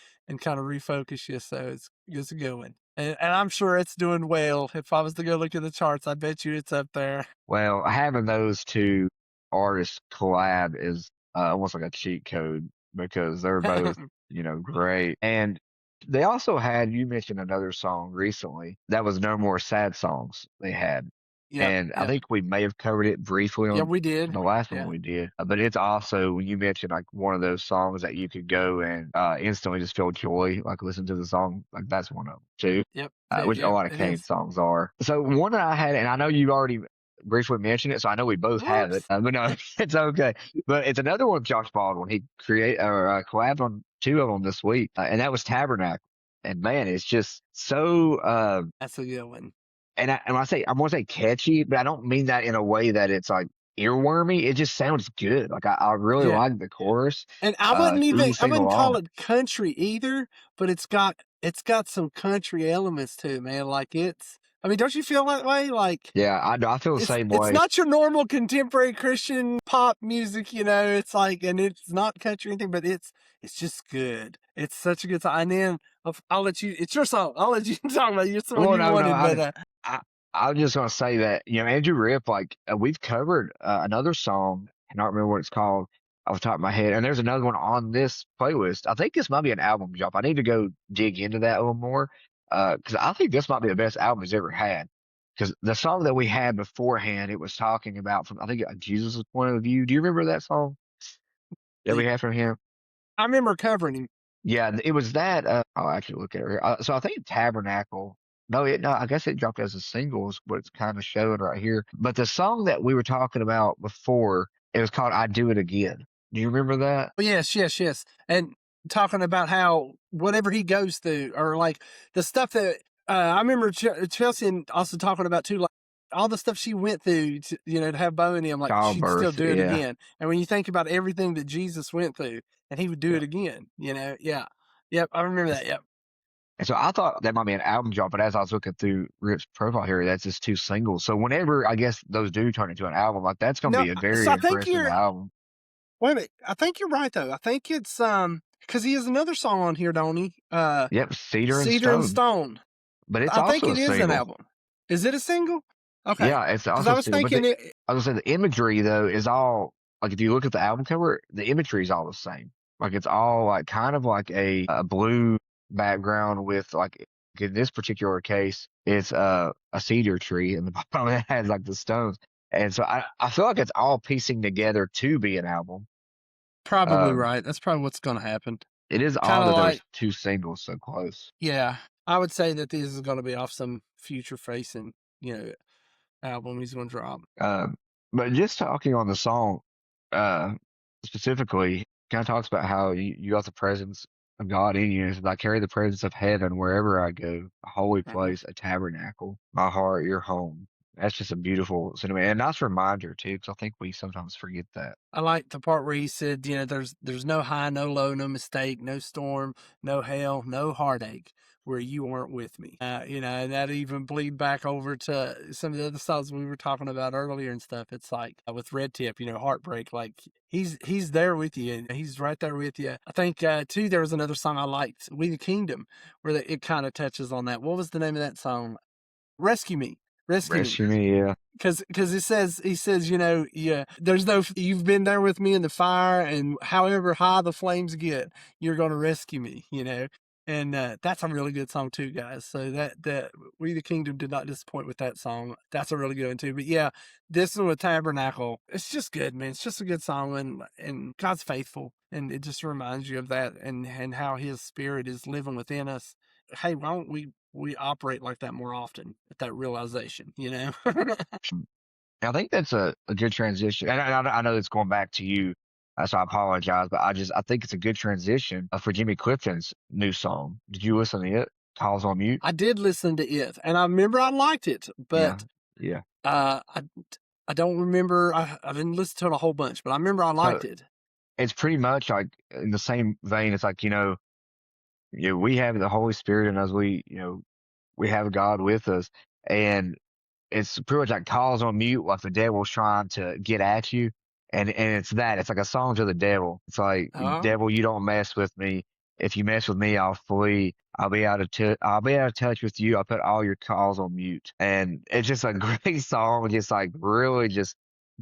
kind of refocus you. So it's a good one. And I'm sure it's doing well. If I was to go look at the charts, I bet you it's up there. Well, having those two artists collab is almost like a cheat code because they're both, great. And they also had, you mentioned another song recently that was No More Sad Songs they had. And I think we may have covered it briefly Yeah, on we did. the last Yeah. one we did. But it's also, when you mentioned like one of those songs that you could go and instantly just feel joy, like listen to the song, like that's one of them too. Yep. Which a lot of it Kane is. songs are. So one that I had, and I know you already briefly mentioned it, so I know we both have it. But no, it's okay. But it's another one of Josh Baldwin. He collabed on two of them this week, and that was Tabernacle. And man, it's just so. That's a good one. And when I want to say catchy, but I don't mean that in a way that it's like earwormy. It just sounds good. Like I really like the chorus. And I wouldn't call along. it country either, but it's got some country elements too, man. Like I mean, don't you feel that way? Like Yeah, I feel the same way. It's not your normal contemporary Christian pop music, it's like, and it's not country or anything, but it's just good. It's such a good song. And then I'll let you. It's your song. I'll let you talk about it. It's the one you wanted, but I was just gonna say that Andrew Rip, like we've covered another song. I don't remember what it's called off the top of my head, and there's another one on this playlist. I think this might be an album drop. I need to go dig into that a little more because I think this might be the best album he's ever had. Because the song that we had beforehand, it was talking about from I think Jesus' point of view. Do you remember that song that we had from him? I remember covering him. Yeah, it was that. I'll actually look at it here. So I think Tabernacle. No, I guess it dropped as a single, is what it's kind of showing right here. But the song that we were talking about before, it was called "I Do It Again." Do you remember that? Oh, yes. And talking about how whatever he goes through, or like the stuff that I remember Chelsea also talking about too, like all the stuff she went through, to have Bo and him, like she'd still do it again. And when you think about everything that Jesus went through, and he would do it again, yeah. Yep, I remember that, yep. And so I thought that might be an album drop, but as I was looking through Rip's profile here, that's just two singles. So whenever I guess those do turn into an album, like that's going to be a very impressive album. Wait a minute, I think you're right though. I think it's because he has another song on here, don't he? Yep, Cedar and Stone. But it's also a single. An album. Is it a single? Okay. Yeah, it's also. I was thinking I was saying the imagery though is all like if you look at the album cover, the imagery is all the same. Like it's all like kind of like a blue background with like in this particular case it's a cedar tree and the bottom of it has like the stones, and so I feel like it's all piecing together to be an album. Probably right. That's probably what's going to happen. It is odd that there's two singles so close. Yeah, I would say that this is going to be off some future facing album he's going to drop. But just talking on the song specifically, kind of talks about how you got the presence of God in you. I carry the presence of heaven wherever I go, a holy place, a tabernacle, my heart, your home. That's just a beautiful sentiment and a nice reminder too, because I think we sometimes forget that. I like the part where he said, there's no high, no low, no mistake, no storm, no hell, no heartache where you weren't with me. And that even bleed back over to some of the other songs we were talking about earlier and stuff. It's like with Red Tip, heartbreak, like he's there with you and he's right there with you. I think too, there was another song I liked, We the Kingdom, where it kind of touches on that. What was the name of that song? Rescue Me. Rescue me, yeah. Because he says, there's no, you've been there with me in the fire, and however high the flames get, you're going to rescue me, And that's a really good song too, guys. So that We the Kingdom did not disappoint with that song. That's a really good one too. But yeah, this one with Tabernacle, it's just good, man. It's just a good song, and God's faithful, and it just reminds you of that and how His Spirit is living within us. Hey, why don't we operate like that more often at that realization, I think that's a good transition. And I know it's going back to you, so I apologize, but I think it's a good transition for Jimmy Clifton's new song. Did you listen to it? Calls on Mute? I did listen to it, and I remember I liked it, but yeah. I don't remember. I didn't listen to it a whole bunch, but I remember I liked it. It's pretty much like in the same vein. It's like, we have the Holy Spirit in us. We have God with us, and it's pretty much like calls on mute, like the devil's trying to get at you, and it's that. It's like a song to the devil. It's like, Oh, devil, you don't mess with me. If you mess with me, I'll flee. I'll be out of touch with you. I'll put all your calls on mute, and it's just a great song. Just like really, just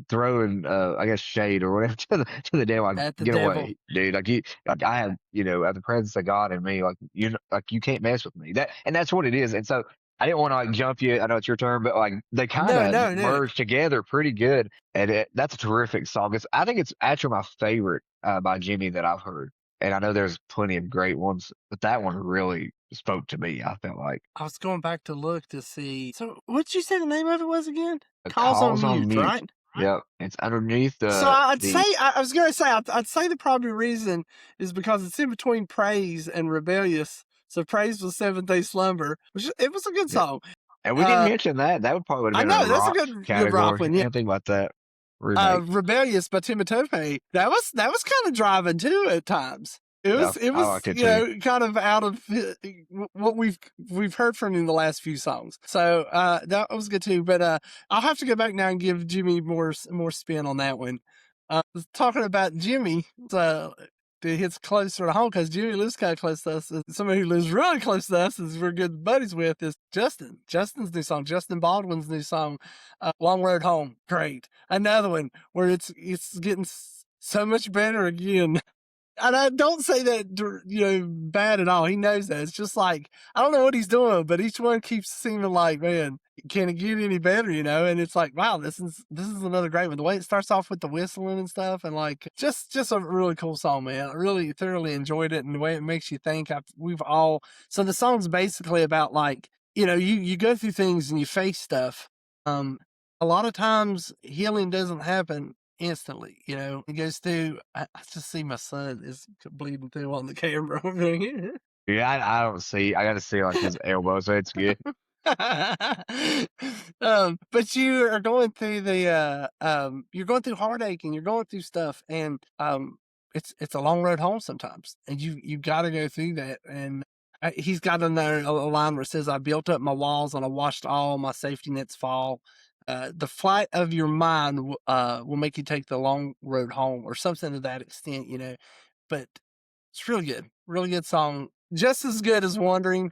throwing I guess shade or whatever to the devil, like, at the get devil. away, dude. Like I have, have the presence of God in me. Like you can't mess with me. That's what it is. And so I didn't want to like jump you. I know it's your turn, but like they kind No, of no, no. merge together pretty good. And that's a terrific song. I think it's actually my favorite by Jimmy that I've heard. And I know there's plenty of great ones, but that one really spoke to me. I felt like I was going back to look to see. So, what'd you say the name of it was again? it Calls on calls on Mute, mute. right? Yep, it's underneath So the I'd say the I was gonna say I'd say the probably reason is because it's in between praise and rebellious. So praise was Seventh Day Slumber, which it was a good yeah. song. And we didn't Uh, mention that. That would probably would I have been a know that's a rock good rock category. one. I Yeah. didn't think about that remake. Rebellious by Timotopé. That was kind of driving too at times. It Yeah, was it I was liked it too. kind of out of what we've heard from him in the last few songs. So that was good too. But I'll have to go back now and give Jimmy more spin on that one. Talking about Jimmy, it hits closer to home because Jimmy lives kind of close to us. Somebody who lives really close to us, is we're good buddies with, is Justin. Justin's new song, Justin Baldwin's new song, "Long Road Home." Great. Another one where it's getting so much better again. And I don't say that, bad at all. He knows that. It's just like, I don't know what he's doing, but each one keeps seeming like, man, can it get any better, And it's like, wow, this is another great one. The way it starts off with the whistling and stuff, and like, just a really cool song, man. I really thoroughly enjoyed it, and the way it makes you think. So the song's basically about like, you go through things and you face stuff. A lot of times healing doesn't happen instantly. It goes through. I just see my son is bleeding through on the camera over here. Yeah, I don't see. I got to see like his elbow, so it's good. But you are going through you're going through heartache and you're going through stuff, and it's a long road home sometimes, and you got to go through that. And he's got a line where it says, "I built up my walls and I watched all my safety nets fall. The flight of your mind will make you take the long road home," or something to that extent. But it's really good song, just as good as "Wandering."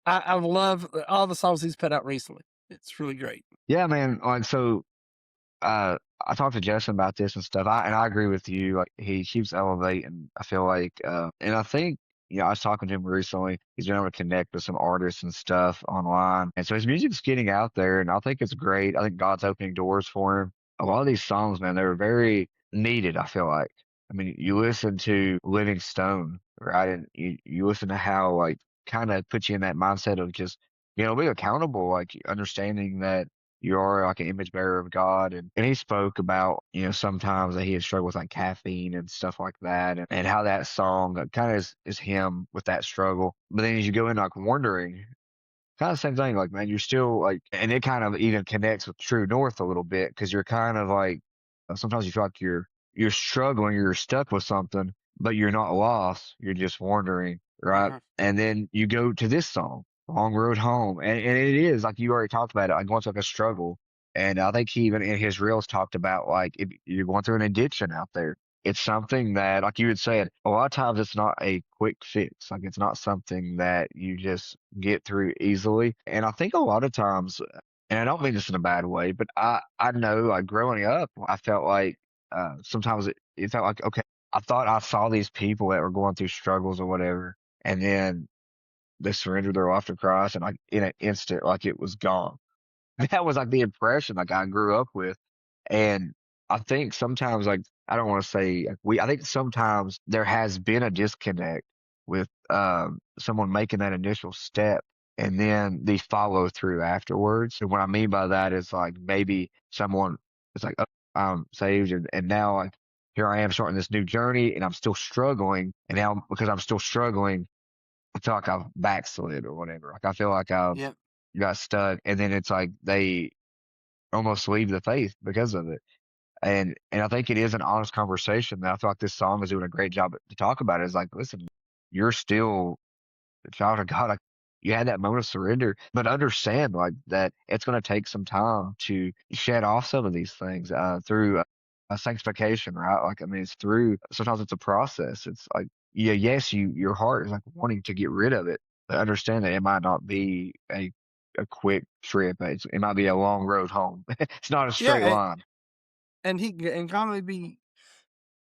I love all the songs he's put out recently. It's really great. Yeah, man. Like so, I talked to Justin about this and stuff. I agree with you. Like he keeps elevating. I feel like, and I think I was talking to him recently. He's been able to connect with some artists and stuff online, and so his music's getting out there, and I think it's great. I think God's opening doors for him. A lot of these songs, man, they're very needed. I feel like. I mean, you listen to Living Stone, right, and you listen to how like kind of puts you in that mindset of just being accountable, like understanding that you are like an image bearer of God. And he spoke about, sometimes that he had struggled with like caffeine and stuff like that, and how that song kind of is him with that struggle. But then as you go in like wondering, kind of the same thing, like, man, you're still like, and it kind of even connects with True North a little bit because you're kind of like, sometimes you feel like you're struggling, you're stuck with something, but you're not lost. You're just wondering, right? Mhm. And then you go to this song, Long Road Home. And it is like you already talked about it, like going through like a struggle. And I think he even in his reels talked about like if you're going through an addiction out there. It's something that, like you had said, a lot of times it's not a quick fix. Like it's not something that you just get through easily. And I think a lot of times, and I don't mean this in a bad way, but I know like growing up, I felt like sometimes it felt like, okay, I thought I saw these people that were going through struggles or whatever, and then they surrendered their life to Christ, and like in an instant, like it was gone. That was like the impression like I grew up with. And I think sometimes like I don't want to say like, I think sometimes there has been a disconnect with someone making that initial step and then the follow through afterwards. And what I mean by that is like maybe someone is like, oh, I'm saved, and now like here I am starting this new journey and I'm still struggling, and now because I'm still struggling I feel like I've backslid or whatever. Like I feel like I've Yep. got stuck, and then it's like they almost leave the faith because of it. And I think it is an honest conversation that I feel like this song is doing a great job to talk about. It. It's like, listen, you're still a child of God, like, you had that moment of surrender, but understand like that it's going to take some time to shed off some of these things through sanctification, right? Like, I mean, it's through, sometimes it's a process. It's like, yeah, yes, your heart is like wanting to get rid of it, but understand that it might not be a quick trip. It might be a long road home. It's not a straight Yeah, line. and kind of be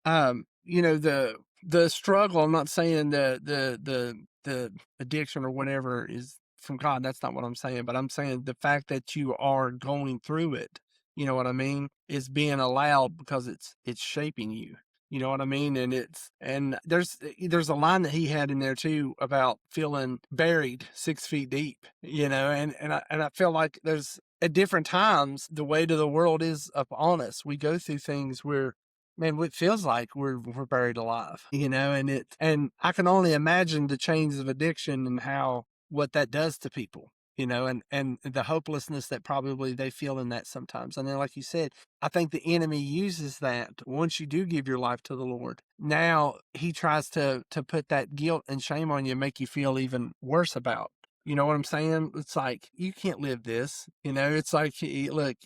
you know, the struggle. I'm not saying the addiction or whatever is from God. That's not what I'm saying. But I'm saying the fact that you are going through it, you know what I mean, is being allowed because it's shaping you. You know what I mean? And there's a line that he had in there too about feeling buried 6 feet deep, you know, and I feel like there's at different times the weight of the world is upon us. We go through things where, man, it feels like we're buried alive, you know, and I can only imagine the chains of addiction and what that does to people, you know, and the hopelessness that probably they feel in that sometimes. And then, like you said, I think the enemy uses that once you do give your life to the Lord. Now he tries to put that guilt and shame on you and make you feel even worse about. You know what I'm saying? It's like, you can't live this, you know, it's like, look,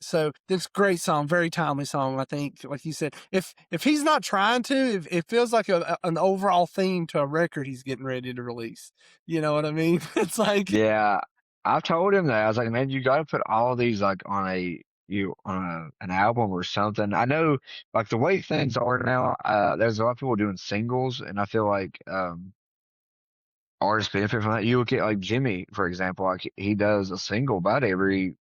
so this great song, very timely song. I think, like you said, if he's not trying to, if it feels like an overall theme to a record he's getting ready to release. You know what I mean? It's like, Yeah, I've told him that. I was like, man, you got to put all these like on an album or something. I know like the way things are now, there's a lot of people doing singles, and I feel like artists benefit from that. You look at like Jimmy, for example, like he does a single about every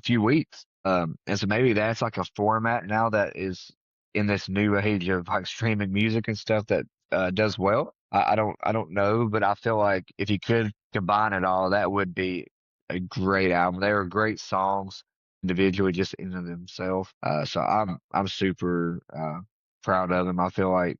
few weeks. And so maybe that's like a format now that is in this new age of like streaming music and stuff that does well. I don't know, but I feel like if you could combine it all, that would be a great album. They are great songs individually, just in and of themselves. So I'm super proud of them. I feel like,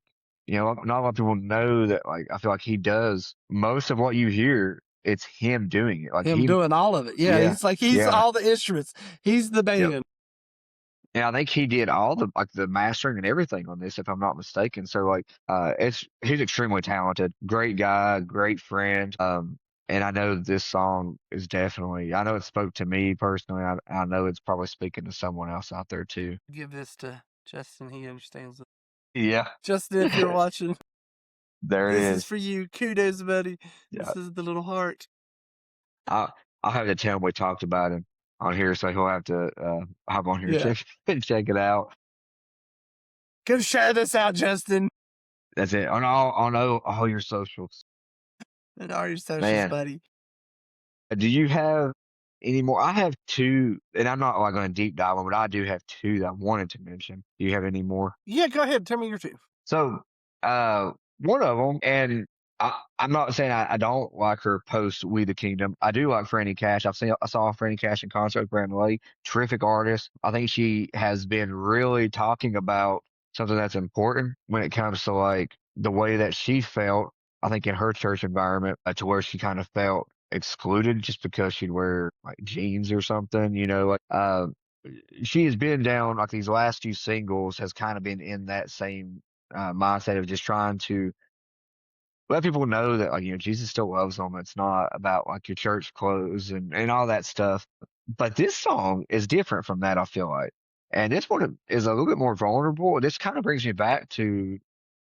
you know, not a lot of people know that, like, I feel like he does most of what you hear. It's him doing it. Like him doing all of it. Yeah, yeah, he's yeah, all the instruments. He's the yep. band. And I think he did all the like the mastering and everything on this, if I'm not mistaken. So like, he's extremely talented, great guy, great friend. And I know this song is definitely, I know it spoke to me personally. I know it's probably speaking to someone else out there too. Give this to Justin. He understands it. Yeah, Justin, if you're watching, there it this is is. for you. Kudos, buddy. Yeah. This is the little heart. I'll, I'll have to tell him we talked about him on here, so he'll have to hop on here and Yeah. check it out. Go share this out, Justin. That's it on all your socials. And all your socials, Man, buddy. do you have any more? I have two, and I'm not like going to deep dive on, but I do have two that I wanted to mention. Do you have any more? Yeah, go ahead. Tell me your two. So, one of them, and I'm not saying I don't like her post "We the Kingdom." I do like Franny Cash. I saw Franny Cash in concert with Brandon Lee. Terrific artist. I think she has been really talking about something that's important when it comes to like the way that she felt. I think in her church environment, to where she kind of felt excluded just because she'd wear like jeans or something. You know, like she has been down like these last few singles has kind of been in that same mindset of just trying to let people know that, like, you know, Jesus still loves them. It's not about like your church clothes and all that stuff. But this song is different from that, I feel like. And this one is a little bit more vulnerable. This kind of brings me back to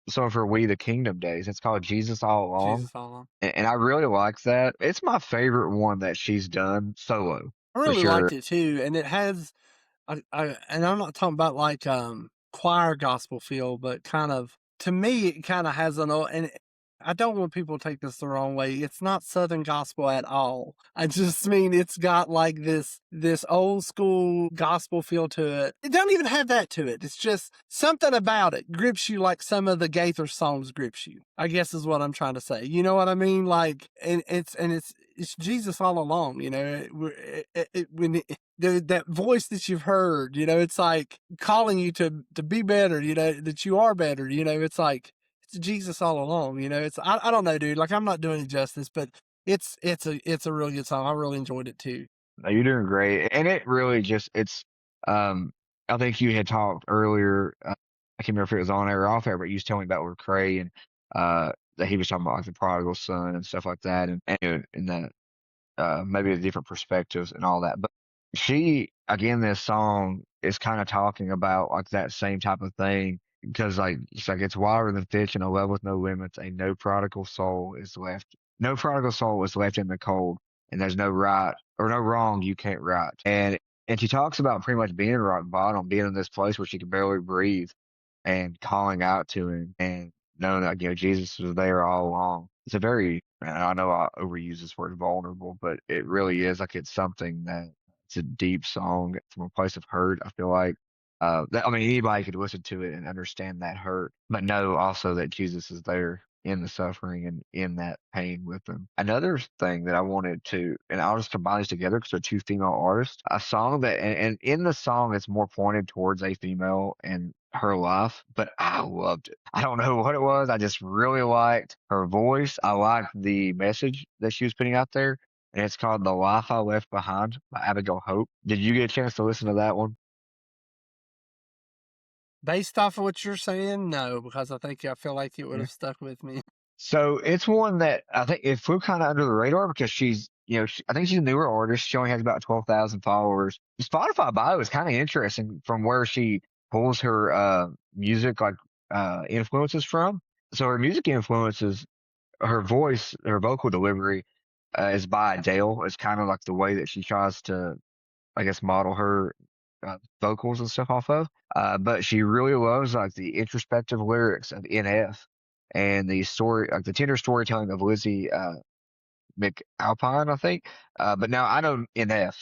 some of her We the Kingdom days. It's called Jesus All Along. Jesus all along. And I really like that. It's my favorite one that she's done solo, I for really sure. liked it too, and it has, and I'm not talking about like choir gospel feel, but kind of, to me it kind of has and I don't want people to take this the wrong way. It's not Southern gospel at all. I just mean it's got like this old school gospel feel to it. It don't even have that to it. It's just something about it grips you like some of the Gaither songs grips you, I guess is what I'm trying to say. You know what I mean? Like, and it's Jesus all along, you know. That voice that you've heard, you know, it's like calling you to be better, you know, that you are better, you know. It's like, it's Jesus all along, you know. It's I don't know, dude. Like, I'm not doing it justice, but it's a really good song. I really enjoyed it too. No, you're doing great. And it really just, um, I think you had talked earlier, I can't remember if it was on air or off air, but you was telling me about Lecrae and, that he was talking about like the prodigal son and stuff like that, and that maybe the different perspectives and all that. But she, again, this song is kind of talking about like that same type of thing because like it's like it's wider than fish in a well with no limits. No prodigal soul is left in the cold, and there's no right or no wrong you can't right. And she talks about pretty much being rock bottom, being in this place where she could barely breathe, and calling out to him and knowing that Jesus was there all along. It's a very, and I know I overuse this word vulnerable, but it really is like it's something that it's a deep song from a place of hurt. I feel like I mean anybody could listen to it and understand that hurt, but know also that Jesus is there in the suffering and in that pain with them. Another thing that I wanted to, and I'll just combine these together because they're two female artists. A song that, and in the song, it's more pointed towards a female and her life, but I loved it. I don't know what it was. I just really liked her voice. I liked the message that she was putting out there, and it's called "The Life I Left Behind" by Abigail Hope. Did you get a chance to listen to that one? Based off of what you're saying, no, because I feel like it would Yeah. have stuck with me. So it's one that I think it flew kind of under the radar because she's, I think she's a newer artist. She only has about 12,000 followers. The Spotify bio is kind of interesting from where she pulls her music like influences from. So her music influences, her voice, her vocal delivery is by Adele. It's kind of like the way that she tries to, I guess, model her vocals and stuff off of. But she really loves like the introspective lyrics of NF and the story, like the tender storytelling of Lizzie McAlpine, I think. But now I know NF,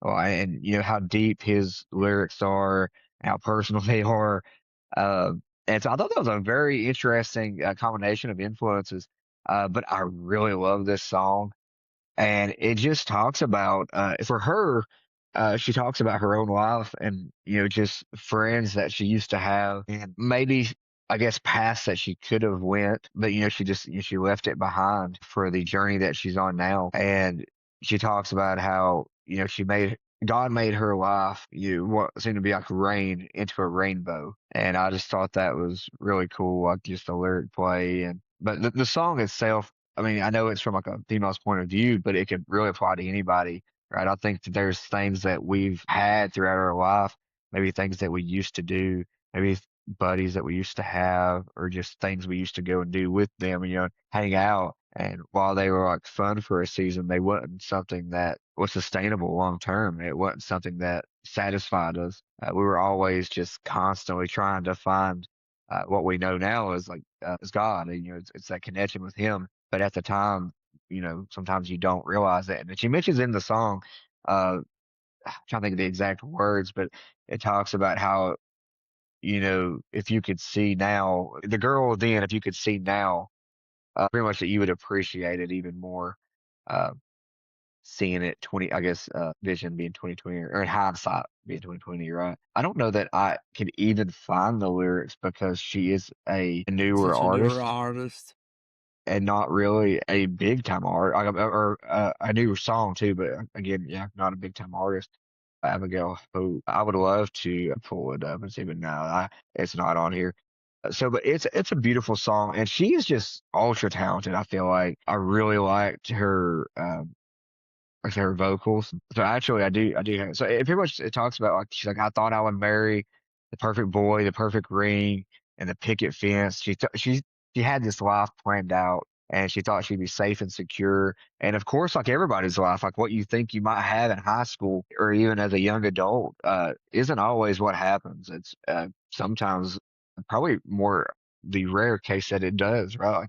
and how deep his lyrics are, how personal they are. Uh, and so I thought that was a very interesting combination of influences. But I really love this song, and it just talks about for her she talks about her own life and just friends that she used to have and maybe I guess past that she could have went, but she just she left it behind for the journey that she's on now. And she talks about how she made God made her life what seemed to be like rain into a rainbow. And I just thought that was really cool, like just the lyric play. And but the song itself, I mean, I know it's from like a female's point of view, but it could really apply to anybody, right? I think that there's things that we've had throughout our life, maybe things that we used to do, maybe buddies that we used to have, or just things we used to go and do with them, hang out. And while they were like fun for a season, they wasn't something that was sustainable long term. It wasn't something that satisfied us. We were always just constantly trying to find what we know now is like is God. And, it's that connection with Him. But at the time, sometimes you don't realize that. And she mentions in the song, I'm trying to think of the exact words, but it talks about how, if you could see now, the girl then, if you could see now, pretty much that you would appreciate it even more, uh, seeing it 20, I guess, vision being 2020 or in hindsight being 2020, right? I don't know that I could even find the lyrics because she is a newer Such a newer artist artist. and not really a big time art or a newer song too. But again, yeah, not a big time artist. Abigail, who I would love to pull it up and see, but no, it's not on here. So, but it's a beautiful song, and she is just ultra talented. I feel like I really liked her like her vocals. So actually, I do. So it pretty much it talks about like she's like I thought I would marry the perfect boy, the perfect ring, and the picket fence. She had this life planned out, and she thought she'd be safe and secure. And of course, like everybody's life, like what you think you might have in high school or even as a young adult, isn't always what happens. It's sometimes probably more the rare case that it does, right?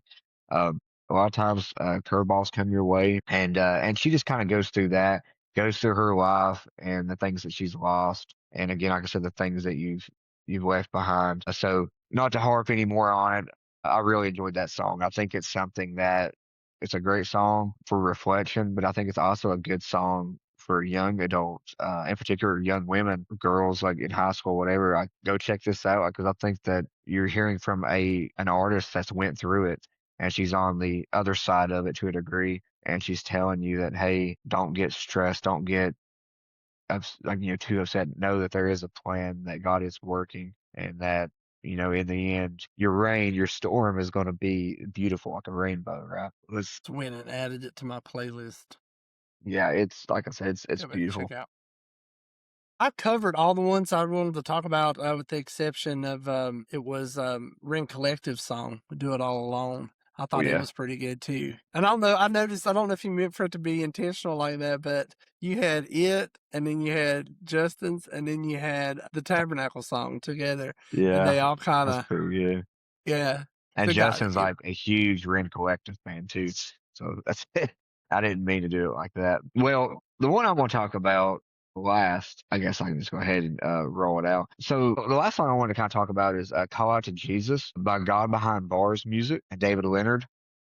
Um, a lot of times, curveballs come your way, and she just kind of goes through that, goes through her life and the things that she's lost, and again, like I said, the things that you've left behind. So, not to harp any more on it, I really enjoyed that song. I think it's something that it's a great song for reflection, but I think it's also a good song for young adults, in particular young women, girls like in high school, whatever. I go check this out because I think that you're hearing from an artist that's went through it and she's on the other side of it to a degree, and she's telling you that hey, don't get stressed, don't get too upset. Know that there is a plan, that God is working, and that in the end, your storm is going to be beautiful like a rainbow, right? Went and added it to my playlist. Yeah, it's like I said, it's Go back and beautiful. check out. I covered all the ones I wanted to talk about, with the exception of it was Ring Collective's song, "We Do It All Alone." I thought it Yeah. was pretty good too. And I don't know, I noticed, I don't know if you meant for it to be intentional like that, but you had it, and then you had Justin's, and then you had the Tabernacle song together, and Yeah, they all kind that's of, pretty good. yeah, And they got Justin's it. like a huge Ren Collective fan too. So that's it. I didn't mean to do it like that. Well, the one I want to talk about last, I guess I can just go ahead and roll it out. So the last song I want to kind of talk about is "Call Out to Jesus" by God Behind Bars Music and David Leonard.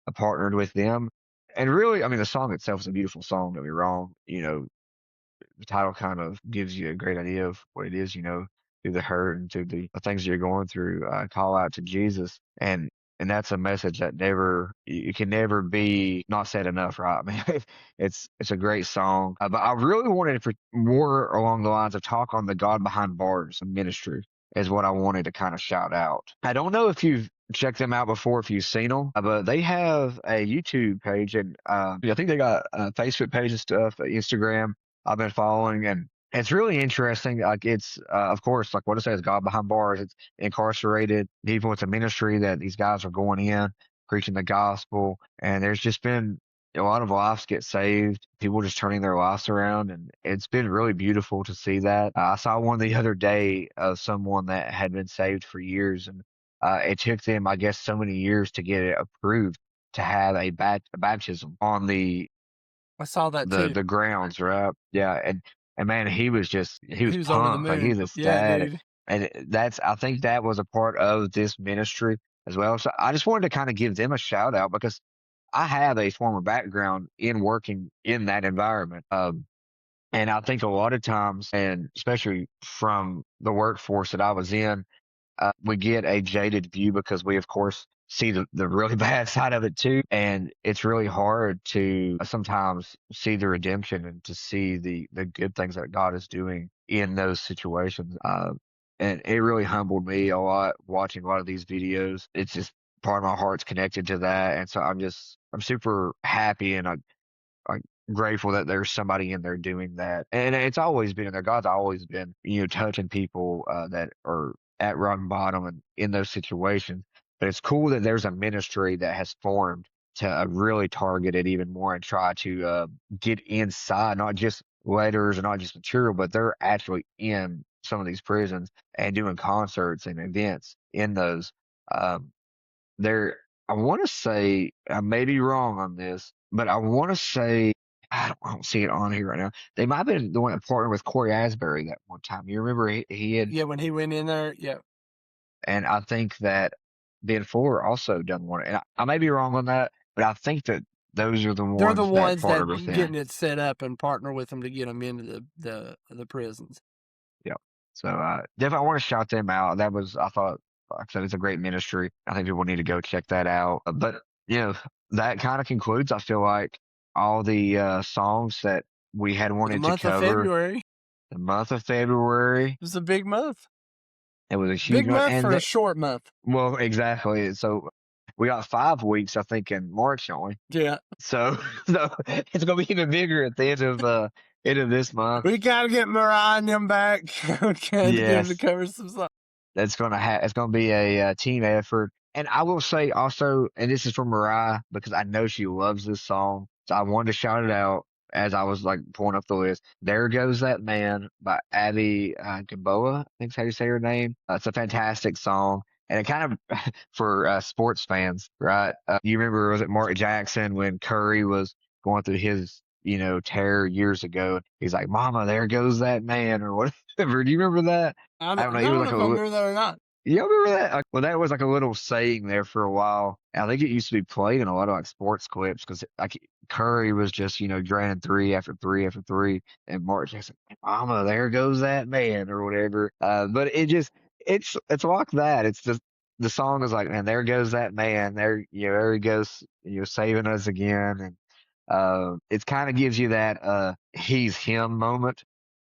I partnered with them, and really, I mean, the song itself is a beautiful song. Don't get me wrong. The title kind of gives you a great idea of what it is, through the hurt and through the things you're going through. Call out to Jesus, and that's a message that never you can never be not said enough, right? I mean, it's a great song, but I really wanted for more along the lines of talk on the God behind bars ministry is what I wanted to kind of shout out. I don't know if you've checked them out before, if you've seen them, but they have a YouTube page, and I think they got a Facebook page and stuff, Instagram. I've been following, and it's really interesting. Like it's, of course, like what it says, God behind bars. It's incarcerated people. It's a ministry that these guys are going in, preaching the gospel, and there's just been a lot of lives get saved. People just turning their lives around, and it's been really beautiful to see that. I saw one the other day of someone that had been saved for years, and it took them, I guess, so many years to get it approved to have a baptism on I saw that too. the grounds, right? Yeah, and man, he was He was over the pumped, like he moon. was Yeah, ecstatic, dude. and I think that was a part of this ministry as well. So I just wanted to kind of give them a shout out because I have a former background in working in that environment. And I think a lot of times, and especially from the workforce that I was in, we get a jaded view because we, of course, see the really bad side of it too. And it's really hard to sometimes see the redemption and to see the good things that God is doing in those situations. And it really humbled me a lot watching a lot of these videos. It's just part of my heart's connected to that. And so I'm super happy and I'm grateful that there's somebody in there doing that. And it's always been in there. God's always been, touching people that are at rock bottom and in those situations. But it's cool that there's a ministry that has formed to really target it even more and try to get inside, not just letters and not just material, but they're actually in some of these prisons and doing concerts and events in those. Um, there, I want to say, I may be wrong on this, but I want to say, I don't see it on here right now. They might have been the one that partnered with Corey Asbury that one time. You remember he had, Yeah, when he went in there, yeah. and I think that Ben Fuller also done one. And I may be wrong on that, but I think that those are the They're the ones that ones that partnered with getting them. it set up and partner with them to get them into the prisons. Yep. So definitely, I want to shout them out. That was, I thought, like I said, it's a great ministry. I think people need to go check that out. But that kind of concludes. I feel like all the songs that we had The wanted to month of cover. February. The month of February. It was a big month. It was a huge Big month, month and for a short month. well, exactly. So we got 5 weeks, I think, in March, don't we? Yeah. So it's gonna be even bigger at the end of this month. We gotta get Mariah and them back. Gotta get them to Yes. cover some songs. It's gonna be a team effort. And I will say also, and this is from Mariah because I know she loves this song, so I wanted to shout it out as I was like pulling up the list. "There Goes That Man" by Abby Gamboa, I think's how you say her name. It's a fantastic song. And it kind of, for sports fans, right? You remember, was it Mark Jackson when Curry was going through his, tear years ago? He's like, "Mama, there goes that man," or whatever. Do you remember that? I I don't know. don't He was know like if I remember that or not. you remember that? Well, that was like a little saying there for a while. I think it used to be played in a lot of like sports clips because like Curry was just, draining three after three after three, and Mark Jackson, "Mama, there goes that man," or whatever. But it's like that. It's just the song is like, "Man, there goes that man. There he goes, saving us again," and it kind of gives you that he's him moment.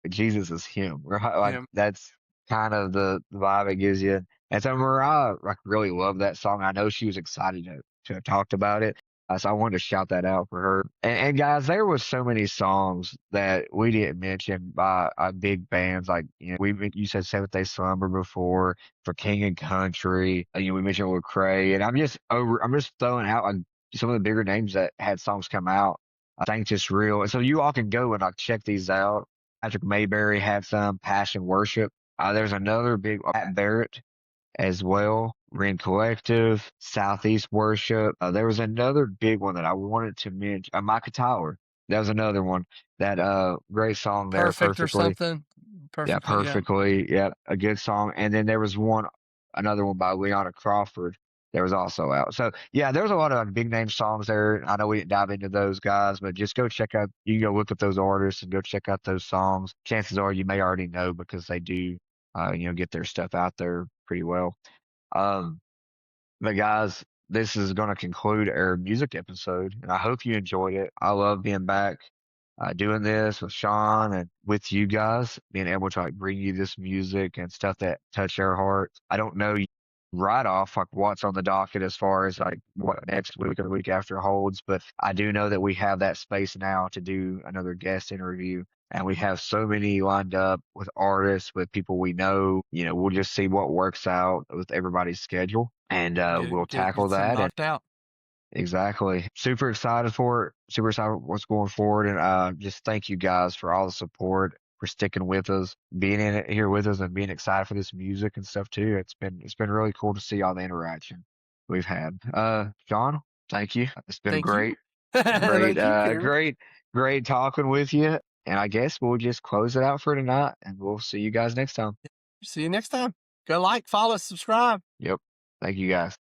Jesus is him, right? Like Yeah. that's kind of the vibe it gives you. And so Mariah like really loved that song. I know she was excited to have talked about it. So I wanted to shout that out for her. And guys, there was so many songs that we didn't mention by big bands. Like, you said Seventh Day Slumber before for King and Country. We mentioned Lecrae, and I'm just throwing out like some of the bigger names that had songs come out. I think it's real. And so you all can go and like check these out. Patrick Mayberry had some Passion Worship. There's another big Pat Barrett as well. Ren Collective, Southeast Worship. There was another big one that I wanted to mention. Micah Tyler. That was another one. That great song there, Perfect or Perfectly. something. Yeah, Perfectly. Yeah. Perfectly. Yeah, a good song. And then there was another one by Leona Crawford that was also out. So yeah, there's a lot of big name songs there. I know we didn't dive into those guys, but just go check out. You can go look up those artists and go check out those songs. Chances are you may already know because they do, get their stuff out there pretty well. But guys, this is going to conclude our music episode, and I hope you enjoyed it. I love being back doing this with Shawn and with you guys, being able to like bring you this music and stuff that touch our hearts. I don't know right off like what's on the docket as far as like what next week or the week after holds, but I do know that we have that space now to do another guest interview. And we have so many lined up with artists, with people we know. We'll just see what works out with everybody's schedule, and we'll tackle Get some that. knocked out. Exactly. Super excited for it. Super excited what's going forward. And just thank you guys for all the support, for sticking with us, being in it here with us, and being excited for this music and stuff too. It's been really cool to see all the interaction we've had. Shawn, thank you. It's been Thank great. you. Great, Thank you, Cameron. great talking with you. And I guess we'll just close it out for tonight, and we'll see you guys next time. See you next time. Go like, follow, subscribe. Yep. Thank you guys.